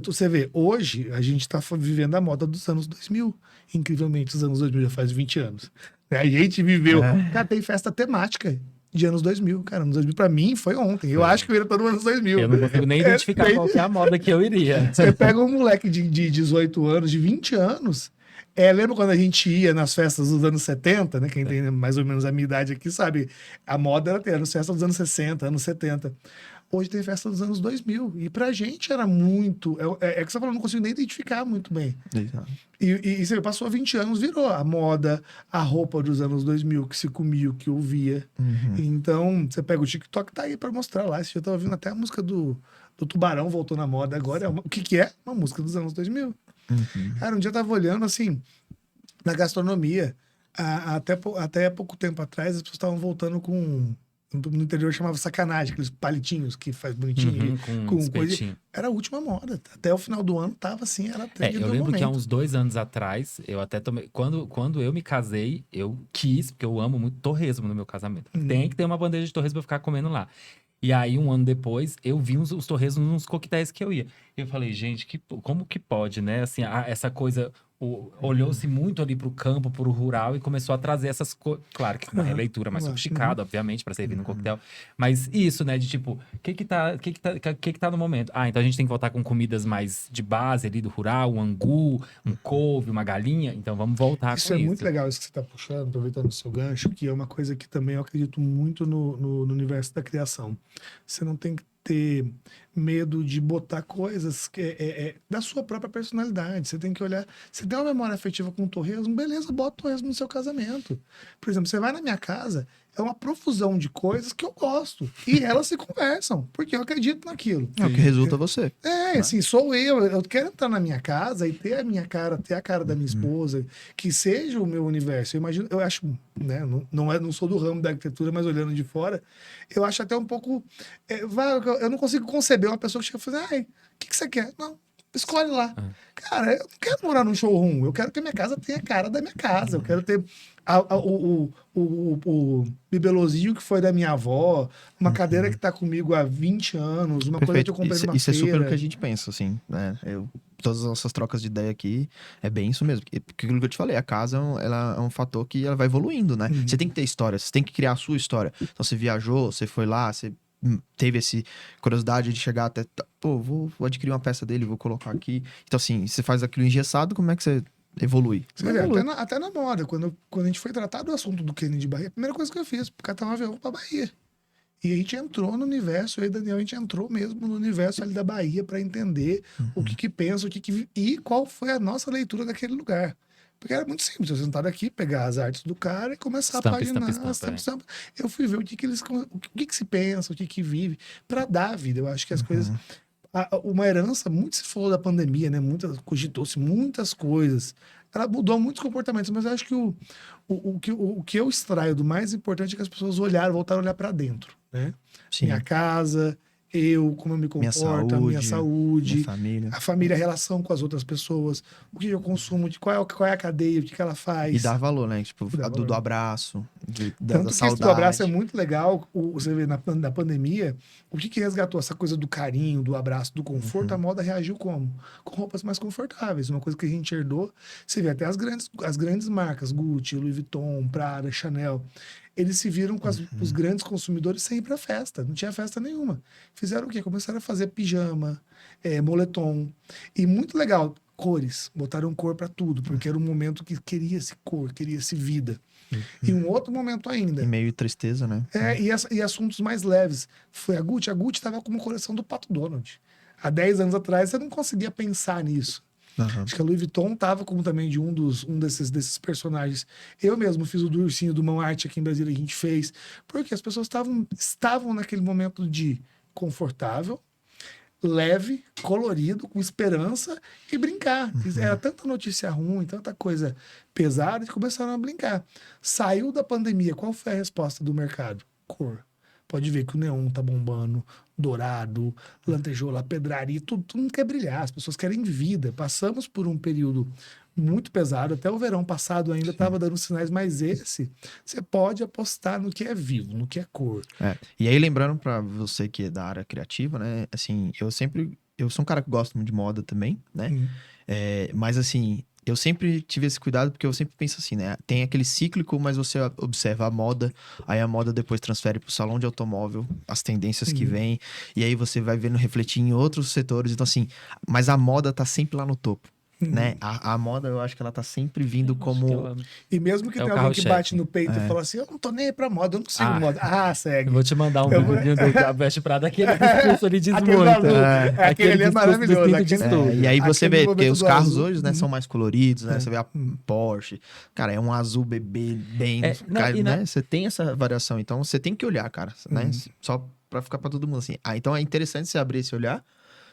[SPEAKER 3] Você vê, hoje a gente está vivendo a moda dos anos 2000. Incrivelmente, os anos 2000 já faz 20 anos. A gente viveu... Cara, tem festa temática de anos 2000. Cara, anos 2000 pra mim foi ontem. Eu acho que eu ia para os anos 2000.
[SPEAKER 1] Eu não consigo nem identificar qual que é a moda que eu iria.
[SPEAKER 3] Você pega um moleque de 18 anos, de 20 anos... lembra quando a gente ia nas festas dos anos 70, né? Quem tem mais ou menos a minha idade aqui sabe. A moda era as festas dos anos 60, anos 70. Hoje tem festa dos anos 2000. E pra gente era muito... É que você falou, não consigo nem identificar muito bem.
[SPEAKER 2] Exato.
[SPEAKER 3] E você passou 20 anos, virou a moda, a roupa dos anos 2000, que se comia, o que ouvia. Então, você pega o TikTok, tá aí pra mostrar lá. Esse dia eu tava ouvindo até a música do Tubarão, voltou na moda agora. O que é? Uma música dos anos 2000. Cara, um dia eu tava olhando, assim, na gastronomia, até pouco tempo atrás, as pessoas estavam voltando com... No interior chamava sacanagem, aqueles palitinhos que faz bonitinho. Com coisa. Era a última moda. Até o final do ano tava assim, era trend
[SPEAKER 1] eu lembro que há uns 2 anos atrás, eu até tomei... Quando eu me casei, eu quis, porque eu amo muito torresmo no meu casamento. Tem que ter uma bandeja de torresmo pra eu ficar comendo lá. E aí, um ano depois, eu vi os torresmos nos coquetéis que eu ia. E eu falei, gente, como que pode, né? Assim, essa coisa... Olhou-se muito ali pro campo, pro rural e começou a trazer essas coisas. Claro que uma releitura mais sofisticada, obviamente, para servir num coquetel. Mas isso, né? De tipo, o que tá no momento? Então a gente tem que voltar com comidas mais de base ali do rural, um angu, um couve, uma galinha. Então vamos voltar com isso.
[SPEAKER 3] Isso é muito legal isso que você tá puxando, aproveitando o seu gancho, que é uma coisa que também eu acredito muito no universo da criação. Você não tem que ter medo de botar coisas que da sua própria personalidade. Você tem que olhar... Você tem uma memória afetiva com o torresmo, beleza, bota o torresmo no seu casamento. Por exemplo, você vai na minha casa, é uma profusão de coisas que eu gosto. E elas se conversam, porque eu acredito naquilo.
[SPEAKER 2] É o que resulta você.
[SPEAKER 3] Assim, sou eu. Eu quero entrar na minha casa e ter a minha cara, ter a cara da minha esposa, que seja o meu universo. Eu acho, né, não sou do ramo da arquitetura, mas olhando de fora, eu acho até um pouco... eu não consigo conceber uma pessoa que chega e fala, o que você quer? Não, Escolhe lá. Cara, eu não quero morar num showroom. Eu quero que a minha casa tenha a cara da minha casa. Eu quero ter o bibelozinho que foi da minha avó, uma cadeira que tá comigo há 20 anos, uma coisa que eu comprei numa
[SPEAKER 2] Isso é super o
[SPEAKER 3] feira.
[SPEAKER 2] que a gente pensa, assim, né? Todas as nossas trocas de ideia aqui é bem isso mesmo. Porque aquilo que eu te falei, a casa ela é um fator que ela vai evoluindo, né? Você tem que ter história, você tem que criar a sua história. Então você viajou, você foi lá, você teve essa curiosidade de chegar até, pô, vou adquirir uma peça dele, vou colocar aqui. Então assim, você faz aquilo engessado, como é que você evolui?
[SPEAKER 3] Você vê, até na moda, quando a gente foi tratar do assunto do Kenny de Bahia, a primeira coisa que eu fiz, catar um avião pra Bahia. E a gente entrou no universo, eu e Daniel, a gente entrou mesmo no universo ali da Bahia para entender o que pensa, e qual foi a nossa leitura daquele lugar. Porque era muito simples, eu sentar aqui, pegar as artes do cara e começar
[SPEAKER 1] Estampa,
[SPEAKER 3] a paginar,
[SPEAKER 1] estampa,
[SPEAKER 3] estampa. Eu fui ver o que se pensa, o que vive, para dar vida. Eu acho que as coisas... Uma herança, muito se falou da pandemia, né? Cogitou-se muitas coisas. Ela mudou muitos comportamentos, mas eu acho que o que eu extraio do mais importante é que as pessoas voltaram a olhar para dentro, né?
[SPEAKER 2] Sim.
[SPEAKER 3] Minha casa, como eu me comporto, a minha saúde,
[SPEAKER 2] minha família.
[SPEAKER 3] a família, a relação com as outras pessoas, o que eu consumo, qual é a cadeia, o que ela faz.
[SPEAKER 2] E dar valor, né? Tipo, do abraço, da
[SPEAKER 3] Tanto que
[SPEAKER 2] saudade.
[SPEAKER 3] esse do abraço é muito legal. Você vê na pandemia, o que resgatou essa coisa do carinho, do abraço, do conforto, a moda reagiu como? Com roupas mais confortáveis. Uma coisa que a gente herdou. Você vê até as grandes marcas, Gucci, Louis Vuitton, Prada, Chanel. Eles se viram com os grandes consumidores sem ir pra festa. Não tinha festa nenhuma. Fizeram o quê? Começaram a fazer pijama, moletom. E muito legal, cores. Botaram cor pra tudo, porque era um momento que queria-se cor, queria-se vida. E um outro momento ainda.
[SPEAKER 2] E meio tristeza, né?
[SPEAKER 3] E assuntos mais leves. Foi a Gucci. A Gucci estava com uma coleção do Pato Donald. Há 10 anos atrás, você não conseguia pensar nisso. Acho que a Louis Vuitton estava como também de um desses personagens. Eu mesmo fiz o do ursinho do Mão Arte aqui em Brasília, a gente fez. Porque as pessoas estavam naquele momento de confortável, leve, colorido, com esperança e brincar. Era tanta notícia ruim, tanta coisa pesada, que começaram a brincar. Saiu da pandemia, qual foi a resposta do mercado? Cor. Pode ver que o neon tá bombando, dourado, lantejoula, pedraria, tudo quer brilhar, as pessoas querem vida. Passamos por um período muito pesado, até o verão passado ainda estava dando sinais, mas você pode apostar no que é vivo, no que é cor.
[SPEAKER 2] E aí, lembrando pra você que é da área criativa, né, assim, eu sou um cara que gosta muito de moda também, né, mas assim, eu sempre tive esse cuidado porque eu sempre penso assim, né, tem aquele cíclico, mas você observa a moda, aí a moda depois transfere pro salão de automóvel, as tendências que vêm, e aí você vai vendo refletir em outros setores, então assim, mas a moda tá sempre lá no topo. Né? A moda, eu acho que ela tá sempre vindo como...
[SPEAKER 3] E mesmo que tenha alguém que bate no peito e fala assim, eu não tô nem aí pra moda, eu não sigo moda. Segue.
[SPEAKER 1] Eu vou te mandar um vídeo do Veste Prada, aquele discurso ali diz muito.
[SPEAKER 3] Aquele ali é maravilhoso.
[SPEAKER 2] E aí você vê, porque os carros hoje, né, são mais coloridos, né? Você vê a Porsche, cara, é um azul bebê bem... né? Você tem essa variação, então você tem que olhar, cara, né? Só pra ficar pra todo mundo assim. Então é interessante você abrir esse olhar.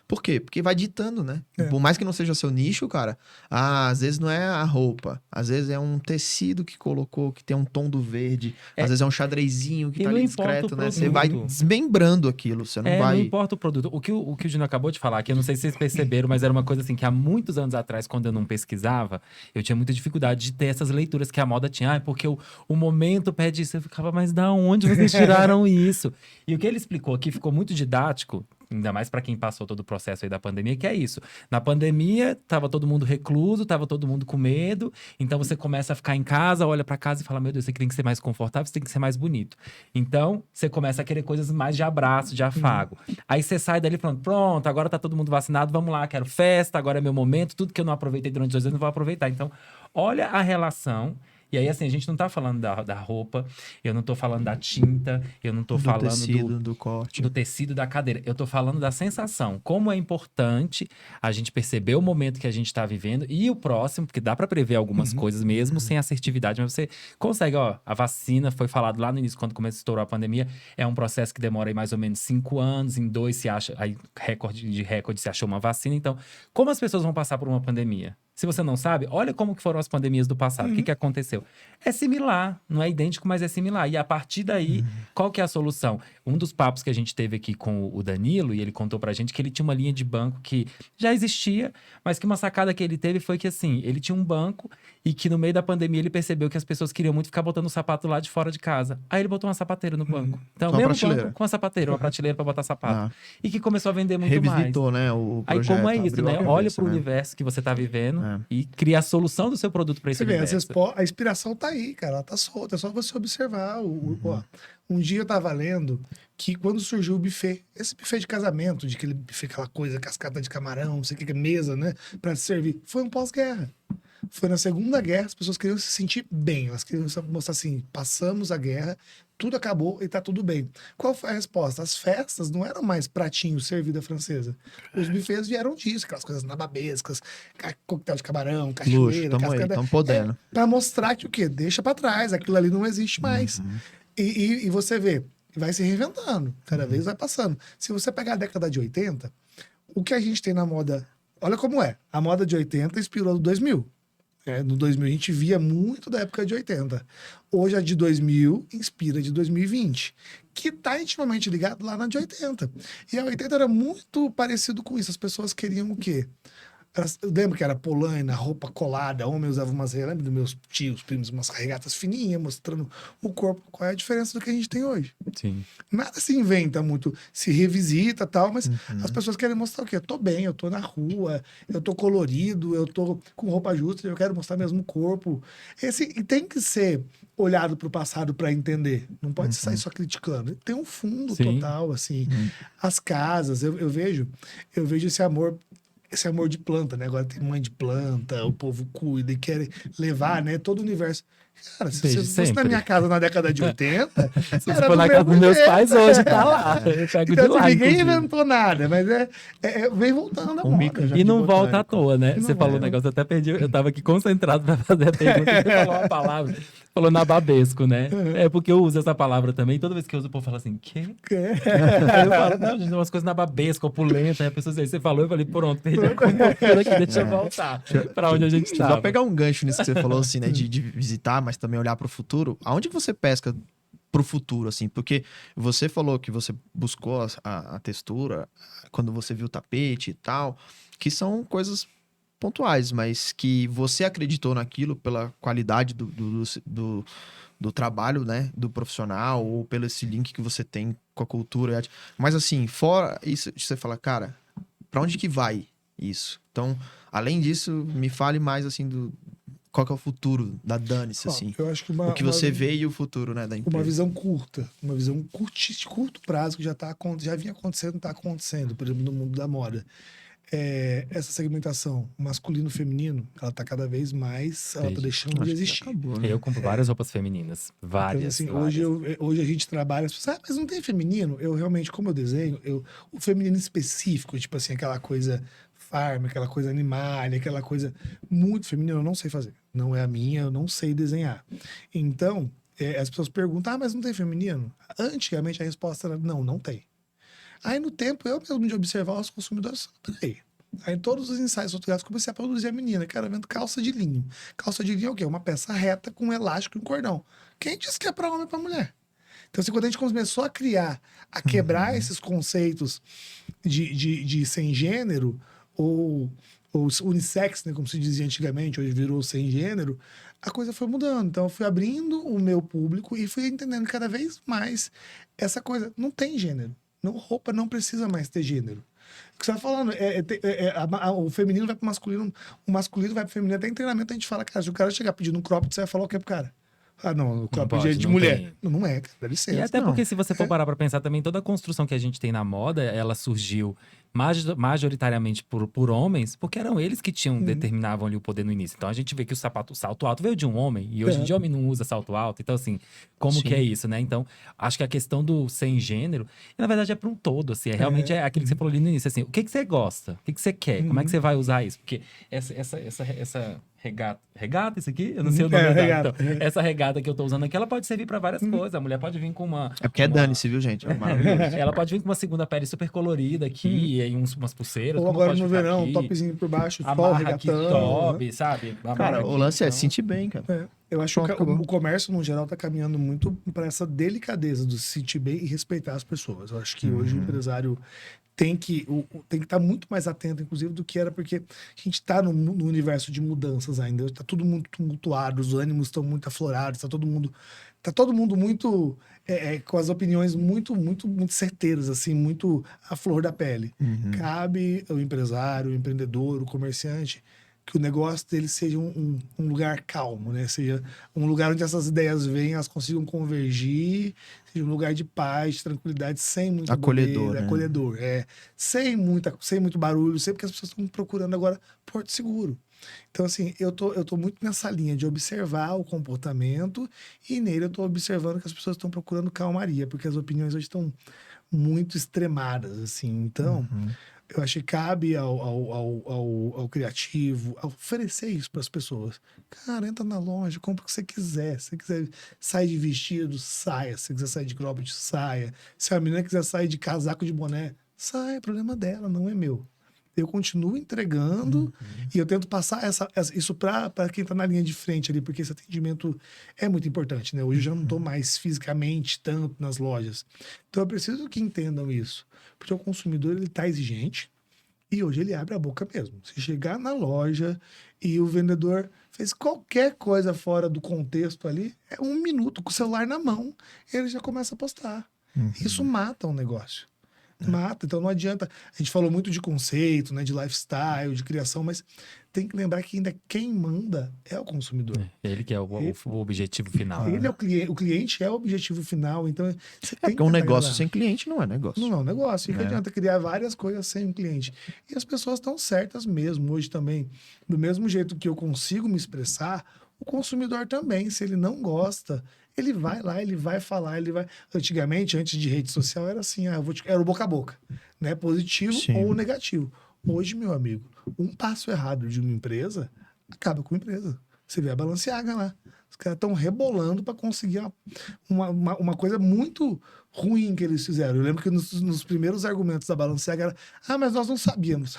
[SPEAKER 2] Por quê? Porque vai ditando, né? Por mais que não seja seu nicho, cara, às vezes não é a roupa, às vezes é um tecido que colocou, que tem um tom do verde, às vezes é um xadrezinho que tá ali discreto, né? Você vai desmembrando aquilo, você não vai...
[SPEAKER 1] Não importa o produto. O que o Júnior acabou de falar, que eu não sei se vocês perceberam, mas era uma coisa assim, que há muitos anos atrás, quando eu não pesquisava, eu tinha muita dificuldade de ter essas leituras que a moda tinha. Porque o momento pede isso. Eu ficava, mas da onde vocês tiraram isso? E o que ele explicou aqui ficou muito didático, ainda mais para quem passou todo o processo aí da pandemia, que é isso. Na pandemia, tava todo mundo recluso, tava todo mundo com medo, então você começa a ficar em casa, olha para casa e fala, meu Deus, você tem que ser mais confortável, você tem que ser mais bonito. Então, você começa a querer coisas mais de abraço, de afago. Aí você sai dali falando, pronto, agora tá todo mundo vacinado, vamos lá, quero festa, agora é meu momento, tudo que eu não aproveitei durante 2 anos, eu vou aproveitar. Então, olha a relação. E aí, assim, a gente não tá falando da roupa, eu não tô falando da tinta, eu não tô falando
[SPEAKER 2] tecido, do corte.
[SPEAKER 1] Do tecido da cadeira. Eu tô falando da sensação. Como é importante a gente perceber o momento que a gente tá vivendo e o próximo, porque dá pra prever algumas coisas mesmo sem assertividade, mas você consegue, a vacina foi falado lá no início, quando começou a estourar a pandemia, é um processo que demora aí mais ou menos 5 anos, em 2 se acha, aí recorde se achou uma vacina. Então, como as pessoas vão passar por uma pandemia? Se você não sabe, olha como que foram as pandemias do passado. O que aconteceu? É similar, não é idêntico, mas é similar. E a partir daí, qual que é a solução? Um dos papos que a gente teve aqui com o Danilo, e ele contou pra gente que ele tinha uma linha de banco que já existia, mas que uma sacada que ele teve foi que, assim, ele tinha um banco e que no meio da pandemia ele percebeu que as pessoas queriam muito ficar botando o sapato lá de fora de casa. Aí ele botou uma sapateira no banco. Então,
[SPEAKER 2] Só uma
[SPEAKER 1] mesmo
[SPEAKER 2] prateleira.
[SPEAKER 1] banco com uma sapateira, uma prateleira pra botar sapato.
[SPEAKER 2] Ah.
[SPEAKER 1] E que começou a vender muito mais.
[SPEAKER 2] Revisitou, né, o
[SPEAKER 1] Aí
[SPEAKER 2] projeto.
[SPEAKER 1] como é isso,
[SPEAKER 2] abriu a
[SPEAKER 1] né?
[SPEAKER 2] cabeça,
[SPEAKER 1] Olha pro
[SPEAKER 2] né?
[SPEAKER 1] universo que você tá vivendo
[SPEAKER 2] É.
[SPEAKER 1] e cria a solução do seu produto para esse
[SPEAKER 3] Você vê,
[SPEAKER 1] universo.
[SPEAKER 3] a inspiração tá aí, cara. Ela tá solta. É só você observar. Ó, um dia eu tava lendo que quando surgiu o buffet, esse buffet de casamento, de aquele buffet, aquela coisa, cascata de camarão, não sei o que, mesa, né? Pra se servir, foi um pós-guerra. Foi na Segunda Guerra, as pessoas queriam se sentir bem. Elas queriam mostrar assim, passamos a guerra, tudo acabou e tá tudo bem. Qual foi a resposta? As festas não eram mais pratinho servida francesa. Os buffets vieram disso, aquelas coisas nababescas, coquetel de camarão,
[SPEAKER 2] Luxo,
[SPEAKER 3] cachoeira,
[SPEAKER 2] tamo aí,
[SPEAKER 3] cascada.
[SPEAKER 2] tamo podendo.
[SPEAKER 3] Pra mostrar que o quê? Deixa pra trás, aquilo ali não existe mais. E você vê, vai se reinventando, cada vez vai passando. Se você pegar a década de 80, o que a gente tem na moda, olha como é, a moda de 80 inspirou no 2000. No 2000 a gente via muito da época de 80. Hoje a de 2000 inspira de 2020, que tá intimamente ligado lá na de 80. E a 80 era muito parecido com isso. As pessoas queriam o quê? Eu lembro que era polaina, roupa colada, homem usava umas, eu lembro dos meus tios, primos, umas regatas fininhas, mostrando o corpo. Qual é a diferença do que a gente tem hoje?
[SPEAKER 1] Sim.
[SPEAKER 3] Nada se inventa muito, se revisita e tal, mas as pessoas querem mostrar o quê? Eu tô bem, eu tô na rua, eu tô colorido, eu tô com roupa justa, eu quero mostrar mesmo o corpo. E tem que ser olhado pro passado para entender. Não pode sair só criticando. Tem um fundo
[SPEAKER 1] Sim.
[SPEAKER 3] total, assim. As casas, eu vejo esse amor de planta, né? Agora tem mãe de planta, o povo cuida e quer levar, né? Todo o universo. Cara, se
[SPEAKER 1] Desde
[SPEAKER 3] você fosse na
[SPEAKER 1] sempre.
[SPEAKER 3] minha casa na década de 80,
[SPEAKER 1] Se
[SPEAKER 3] era
[SPEAKER 1] for
[SPEAKER 3] do
[SPEAKER 1] na casa
[SPEAKER 3] mesmo
[SPEAKER 1] dos meus
[SPEAKER 3] jeito.
[SPEAKER 1] pais hoje, tá lá. Eu pego
[SPEAKER 3] Então,
[SPEAKER 1] de lá,
[SPEAKER 3] assim, ninguém
[SPEAKER 1] inclusive.
[SPEAKER 3] inventou nada, mas vem voltando a moda. já.
[SPEAKER 1] E não
[SPEAKER 2] de
[SPEAKER 1] volta à
[SPEAKER 2] botânico.
[SPEAKER 1] toa, né?
[SPEAKER 3] E não
[SPEAKER 1] Você falou um
[SPEAKER 3] volta.
[SPEAKER 1] negócio, eu até perdi. Eu tava aqui concentrado pra fazer a pergunta. Você falou uma palavra. Falou nababesco, né? É porque eu uso essa palavra também. Toda vez que eu uso, o povo fala assim, quê? Aí eu falo, não, gente, umas coisas nababescas, opulentas. Aí a pessoa diz, você falou, eu falei, pronto, perdi a compostura aqui, deixa eu voltar pra onde a gente
[SPEAKER 2] Deixa eu
[SPEAKER 1] tava.
[SPEAKER 2] só pegar um gancho nisso que você falou, assim, né? De visitar, mas também olhar pro futuro. Aonde que você pesca pro futuro, assim? Porque você falou que você buscou a textura quando você viu o tapete e tal, que são coisas pontuais, mas que você acreditou naquilo pela qualidade do trabalho, né? Do profissional, ou pelo esse link que você tem com a cultura e arte. Mas assim, fora isso, você fala, cara, pra onde que vai isso? Então, além disso, me fale mais, assim, qual que é o futuro da Dane-se,
[SPEAKER 3] Ó,
[SPEAKER 2] assim.
[SPEAKER 3] eu acho que
[SPEAKER 2] O que você vê e o futuro, né, da empresa.
[SPEAKER 3] uma visão curta, uma visão de curto prazo que já vinha acontecendo, está acontecendo, por exemplo, no mundo da moda. Essa segmentação masculino-feminino, ela tá cada vez mais, ela tá
[SPEAKER 1] Entendi.
[SPEAKER 3] deixando de
[SPEAKER 2] Acho que
[SPEAKER 3] existir.
[SPEAKER 2] acabou, né?
[SPEAKER 1] Eu compro várias roupas femininas. Várias.
[SPEAKER 3] Então, assim,
[SPEAKER 1] várias.
[SPEAKER 3] hoje a gente trabalha, as pessoas, mas não tem feminino? Eu realmente, como eu desenho, o feminino específico, tipo assim, aquela coisa farm, aquela coisa animal, aquela coisa muito feminina, eu não sei fazer. Não é a minha, eu não sei desenhar. Então, as pessoas perguntam, mas não tem feminino? Antigamente a resposta era, não tem. Aí no tempo, eu mesmo de observar os consumidores, peraí. Aí em todos os ensaios fotografiados comecei a produzir a menina, que era vendo calça de linho. Calça de linho é o quê? Uma peça reta com um elástico e um cordão. Quem disse que é para homem e para mulher? Então, assim, quando a gente começou a criar, a quebrar esses conceitos de sem gênero, ou unissex, né, como se dizia antigamente, hoje virou sem gênero, a coisa foi mudando. Então, eu fui abrindo o meu público e fui entendendo cada vez mais essa coisa. Não tem gênero. Roupa não precisa mais ter gênero. O que você tá falando, o feminino vai pro masculino, o masculino vai pro feminino. Até em treinamento a gente fala, cara, se o cara chegar pedindo um cropped, você vai falar o que pro cara? Ah, não, o cropped é de
[SPEAKER 1] não
[SPEAKER 3] mulher.
[SPEAKER 1] tem.
[SPEAKER 3] Não é, cara, dá licença.
[SPEAKER 1] E até
[SPEAKER 2] não.
[SPEAKER 1] porque se você for parar pra pensar também, toda a construção que a gente tem na moda, ela surgiu majoritariamente por homens, porque eram eles que determinavam ali o poder no início. Então a gente vê que o salto alto veio de um homem, e hoje em dia o homem não usa salto alto. Então assim, como
[SPEAKER 2] Sim.
[SPEAKER 1] que é isso, né? Então, acho que a questão do sem gênero, na verdade é para um todo, assim, realmente é aquilo que você falou ali no início, assim, o que você gosta? O que você quer? Como é que você vai usar isso? Porque essa regata, isso aqui? Eu não sei o nome dela. Então, essa regata que eu tô usando aqui, ela pode servir para várias coisas. A mulher pode vir com uma...
[SPEAKER 2] É porque é dane-se, viu, gente? É maravilhoso.
[SPEAKER 1] Ela pode vir com uma segunda pele super colorida aqui, aí umas pulseiras.
[SPEAKER 3] Ou
[SPEAKER 1] como
[SPEAKER 3] agora
[SPEAKER 1] pode
[SPEAKER 3] no
[SPEAKER 1] ficar
[SPEAKER 3] verão,
[SPEAKER 1] aqui,
[SPEAKER 3] topzinho por baixo, sol
[SPEAKER 1] amarra aqui,
[SPEAKER 3] regatando.
[SPEAKER 1] top, sabe? Amarra
[SPEAKER 2] Cara,
[SPEAKER 1] aqui,
[SPEAKER 2] o lance é
[SPEAKER 1] então.
[SPEAKER 2] se sentir bem, cara.
[SPEAKER 3] Eu acho
[SPEAKER 2] Pronto,
[SPEAKER 3] que
[SPEAKER 2] acabou.
[SPEAKER 3] o comércio, no geral, está caminhando muito para essa delicadeza do se sentir bem e respeitar as pessoas. Eu acho que hoje o empresário tem que estar muito mais atento, inclusive, do que era, porque a gente está no universo de mudanças ainda. Está tudo muito tumultuado, os ânimos estão muito aflorados, está todo mundo muito com as opiniões muito certeiras, assim, muito à flor da pele. Cabe ao empresário, o empreendedor, o comerciante, que o negócio dele seja um lugar calmo, né? Seja um lugar onde essas ideias venham, elas consigam convergir, seja um lugar de paz, de tranquilidade, sem muita
[SPEAKER 2] Acolhedor,
[SPEAKER 3] bobeira,
[SPEAKER 2] né?
[SPEAKER 3] acolhedor, sem muito barulho, sempre que as pessoas estão procurando agora Porto Seguro. Então, assim, eu tô muito nessa linha de observar o comportamento e nele eu tô observando que as pessoas estão procurando calmaria, porque as opiniões hoje estão muito extremadas, assim. Então, eu acho que cabe ao criativo oferecer isso para as pessoas. Cara, entra na loja, compra o que você quiser. Se você quiser sair de vestido, saia. Se você quiser sair de cropped, saia. Se a menina quiser sair de casaco de boné, saia. É problema dela, não é meu. Eu continuo entregando e eu tento passar isso para quem está na linha de frente ali, porque esse atendimento é muito importante, né? Hoje eu já não estou mais fisicamente tanto nas lojas. Então eu preciso que entendam isso. Porque o consumidor, ele está exigente e hoje ele abre a boca mesmo. Se chegar na loja e o vendedor fez qualquer coisa fora do contexto ali, é 1 minuto com o celular na mão, ele já começa a postar. Isso mata um negócio. Mata, então não adianta. A gente falou muito de conceito, né, de lifestyle, de criação, mas tem que lembrar que ainda quem manda é o consumidor.
[SPEAKER 1] Ele que é o objetivo final.
[SPEAKER 3] Ele é o cliente é o objetivo final, então você
[SPEAKER 2] É
[SPEAKER 3] tem
[SPEAKER 2] porque
[SPEAKER 3] que
[SPEAKER 2] um
[SPEAKER 3] tentar
[SPEAKER 2] negócio
[SPEAKER 3] agradar.
[SPEAKER 2] sem cliente não é negócio.
[SPEAKER 3] Não é um negócio. E que
[SPEAKER 2] É.
[SPEAKER 3] adianta criar várias coisas sem um cliente. E as pessoas estão certas mesmo. Hoje também, do mesmo jeito que eu consigo me expressar, o consumidor também, se ele não gosta, ele vai lá, ele vai falar, ele vai. Antigamente, antes de rede social, era assim, era o boca a boca, né? Positivo
[SPEAKER 2] Sim.
[SPEAKER 3] ou negativo. Hoje, meu amigo, um passo errado de uma empresa acaba com a empresa. Você vê a Balenciaga lá. Os caras estão rebolando para conseguir uma coisa muito ruim que eles fizeram. Eu lembro que nos primeiros argumentos da Balenciaga era: mas nós não sabíamos.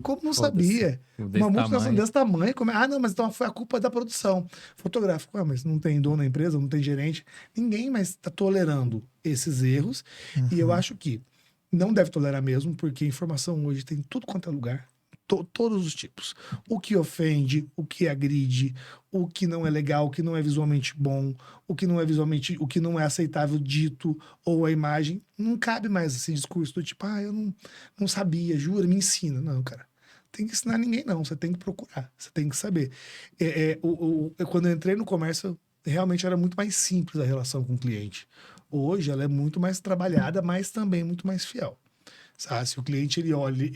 [SPEAKER 3] Como não sabia? Uma multinação desse tamanho. Não, mas então foi a culpa da produção fotográfica. Mas não tem dono na empresa, não tem gerente. Ninguém mais está tolerando esses erros. E eu acho que não deve tolerar mesmo, porque a informação hoje tem tudo quanto é lugar. Todos os tipos. O que ofende, o que agride, o que não é legal, o que não é visualmente bom, o que não é aceitável dito, ou a imagem. Não cabe mais esse discurso do tipo, eu não sabia, jura, me ensina. Não, cara. Tem que ensinar ninguém, não. Você tem que procurar, você tem que saber. Quando eu entrei no comércio, realmente era muito mais simples a relação com o cliente. Hoje ela é muito mais trabalhada, mas também muito mais fiel. Sabe? Se o cliente ele olha,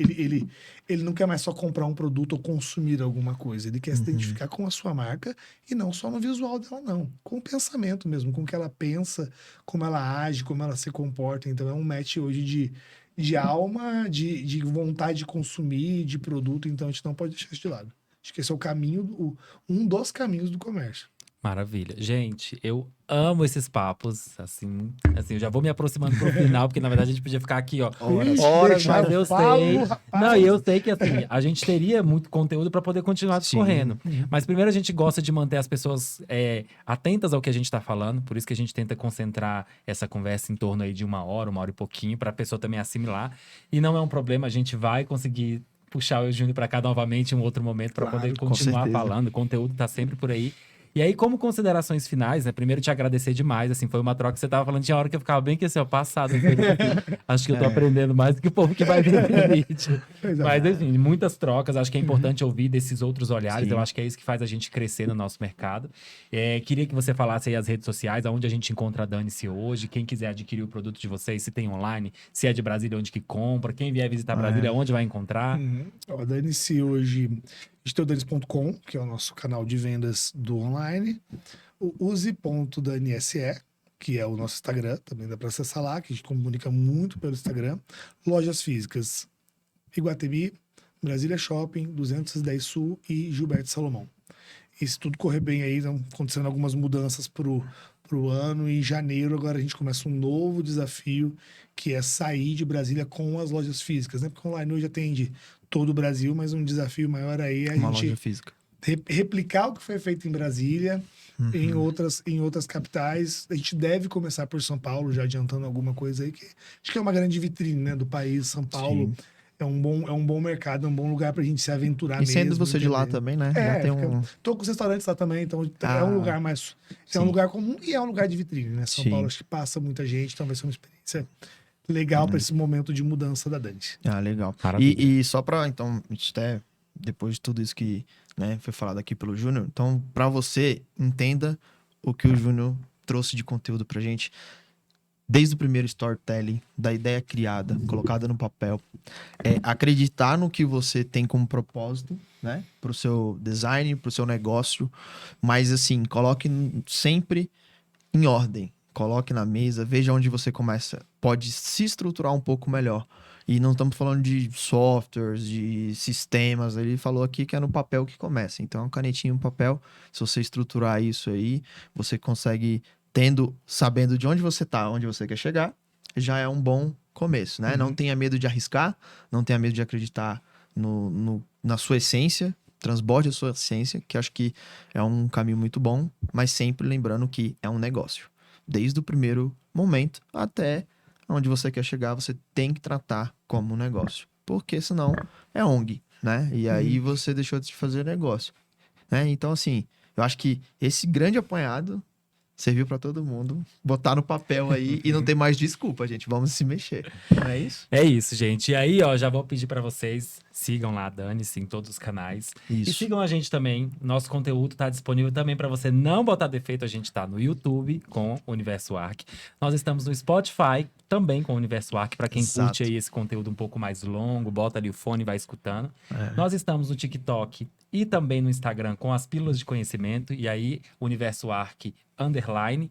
[SPEAKER 3] ele não quer mais só comprar um produto ou consumir alguma coisa, ele quer se identificar com a sua marca e não só no visual dela, não. Com o pensamento mesmo, com o que ela pensa, como ela age, como ela se comporta. Então é um match hoje de alma, de vontade de consumir, de produto, então a gente não pode deixar isso de lado. Acho que esse é o caminho, um dos caminhos do comércio.
[SPEAKER 1] Maravilha. Gente, eu amo esses papos, assim, eu já vou me aproximando pro final, porque na verdade a gente podia ficar aqui, ó, horas,
[SPEAKER 3] deixa,
[SPEAKER 1] mas eu
[SPEAKER 3] falo,
[SPEAKER 1] sei.
[SPEAKER 3] rapaz.
[SPEAKER 1] Não, e eu sei que assim, a gente teria muito conteúdo para poder continuar discorrendo. Mas primeiro a gente gosta de manter as pessoas atentas ao que a gente tá falando, por isso que a gente tenta concentrar essa conversa em torno aí de 1 hora e pouquinho, pra pessoa também assimilar. E não é um problema, a gente vai conseguir puxar o Júnior pra cá novamente em um outro momento para
[SPEAKER 2] Claro,
[SPEAKER 1] poder
[SPEAKER 2] com
[SPEAKER 1] continuar
[SPEAKER 2] certeza.
[SPEAKER 1] falando. O conteúdo tá sempre por aí. E aí, como considerações finais, né? Primeiro, te agradecer demais, assim, foi uma troca que você tava falando, tinha hora que eu ficava bem que assim, ó, passado. Acho que eu tô aprendendo mais do que o povo que vai ver no vídeo. Mas, enfim, muitas trocas, acho que é importante ouvir desses outros olhares,
[SPEAKER 2] Sim.
[SPEAKER 1] eu acho que é isso que faz a gente crescer no nosso mercado. Queria que você falasse aí as redes sociais, aonde a gente encontra a Dani-se hoje, quem quiser adquirir o produto de vocês, se tem online, se é de Brasília, onde que compra, quem vier visitar Brasília, onde vai encontrar.
[SPEAKER 3] A Dani-se hoje, a gente tem o Danis.com, que é o nosso canal de vendas do online. O use.danise, que é o nosso Instagram, também dá para acessar lá, que a gente comunica muito pelo Instagram. Lojas físicas, Iguatemi, Brasília Shopping, 210 Sul e Gilberto Salomão. E se tudo correr bem aí, estão acontecendo algumas mudanças pro pro ano. E em janeiro, agora a gente começa um novo desafio, que é sair de Brasília com as lojas físicas, né? Porque online hoje atende todo o Brasil, mas um desafio maior aí é a
[SPEAKER 2] Uma
[SPEAKER 3] gente
[SPEAKER 2] loja física.
[SPEAKER 3] replicar o que foi feito em Brasília, em outras capitais. A gente deve começar por São Paulo, já adiantando alguma coisa aí, que acho que é uma grande vitrine, né, do país. São Paulo
[SPEAKER 2] Sim.
[SPEAKER 3] é um bom mercado, é um bom lugar pra gente se aventurar
[SPEAKER 2] E
[SPEAKER 3] mesmo.
[SPEAKER 2] sendo você de lá
[SPEAKER 3] entender.
[SPEAKER 2] também, né? Já tem um...
[SPEAKER 3] Tô com os restaurantes lá também, então é
[SPEAKER 2] Ah,
[SPEAKER 3] um lugar mais... É um
[SPEAKER 2] sim.
[SPEAKER 3] lugar comum e é um lugar de vitrine, né? São
[SPEAKER 2] Sim.
[SPEAKER 3] Paulo acho que passa muita gente, então vai ser uma experiência legal pra esse momento de mudança da Dante.
[SPEAKER 2] Ah, legal.
[SPEAKER 1] Maravilha.
[SPEAKER 2] E só pra, então, a gente até, depois de tudo isso que, né, foi falado aqui pelo Júnior, então, pra você, entenda o que o Júnior trouxe de conteúdo pra gente, desde o primeiro storytelling, da ideia criada, colocada no papel, acreditar no que você tem como propósito, né, pro seu design, pro seu negócio, mas, assim, coloque sempre em ordem. Coloque na mesa, veja onde você começa. Pode se estruturar um pouco melhor. E não estamos falando de softwares, de sistemas. Ele falou aqui que é no papel que começa. Então, uma canetinha e um papel. Se você estruturar isso aí, você consegue, sabendo de onde você está, onde você quer chegar, já é um bom começo, né? Não tenha medo de arriscar, não tenha medo de acreditar na sua essência. Transborde a sua essência, que acho que é um caminho muito bom, mas sempre lembrando que é um negócio. Desde o primeiro momento até onde você quer chegar, você tem que tratar como um negócio. Porque senão é ONG, né? E aí você deixou de fazer negócio, né? Então, assim, eu acho que esse grande apanhado serviu pra todo mundo botar no papel aí e não tem mais desculpa, gente. Vamos se mexer. Não é isso?
[SPEAKER 1] É isso, gente. E aí, ó, já vou pedir pra vocês, sigam lá a Dani-se em todos os canais.
[SPEAKER 2] Isso.
[SPEAKER 1] E sigam a gente também. Nosso conteúdo tá disponível também pra você não botar defeito. A gente tá no YouTube com o Universo Arc. Nós estamos no Spotify também com o Universo Arc, pra quem
[SPEAKER 2] Exato.
[SPEAKER 1] curte aí esse conteúdo um pouco mais longo, bota ali o fone e vai escutando. Nós estamos no TikTok e também no Instagram com as pílulas de conhecimento. E aí, Universo Arc _.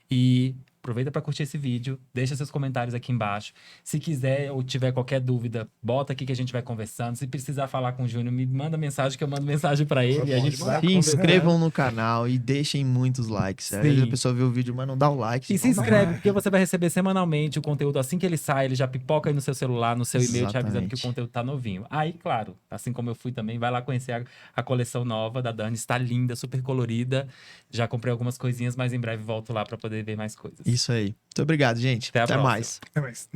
[SPEAKER 1] E aproveita para curtir esse vídeo, deixa seus comentários aqui embaixo. Se quiser ou tiver qualquer dúvida, bota aqui que a gente vai conversando. Se precisar falar com o Júnior, me manda mensagem que eu mando mensagem para ele. E a gente vai
[SPEAKER 2] Se inscrevam no canal e deixem muitos likes. Às vezes a pessoa vê o vídeo, mas não dá o like.
[SPEAKER 1] E se inscreve, porque você vai receber semanalmente o conteúdo. Assim que ele sai, ele já pipoca aí no seu celular, no seu e-mail, te avisando que o conteúdo tá novinho. Aí, claro, assim como eu fui também, vai lá conhecer a coleção nova da Dani. Está linda, super colorida. Já comprei algumas coisinhas, mas em breve volto lá para poder ver mais coisas.
[SPEAKER 2] Isso aí. Muito obrigado, gente.
[SPEAKER 1] Até a próxima.
[SPEAKER 2] mais.
[SPEAKER 3] Até mais.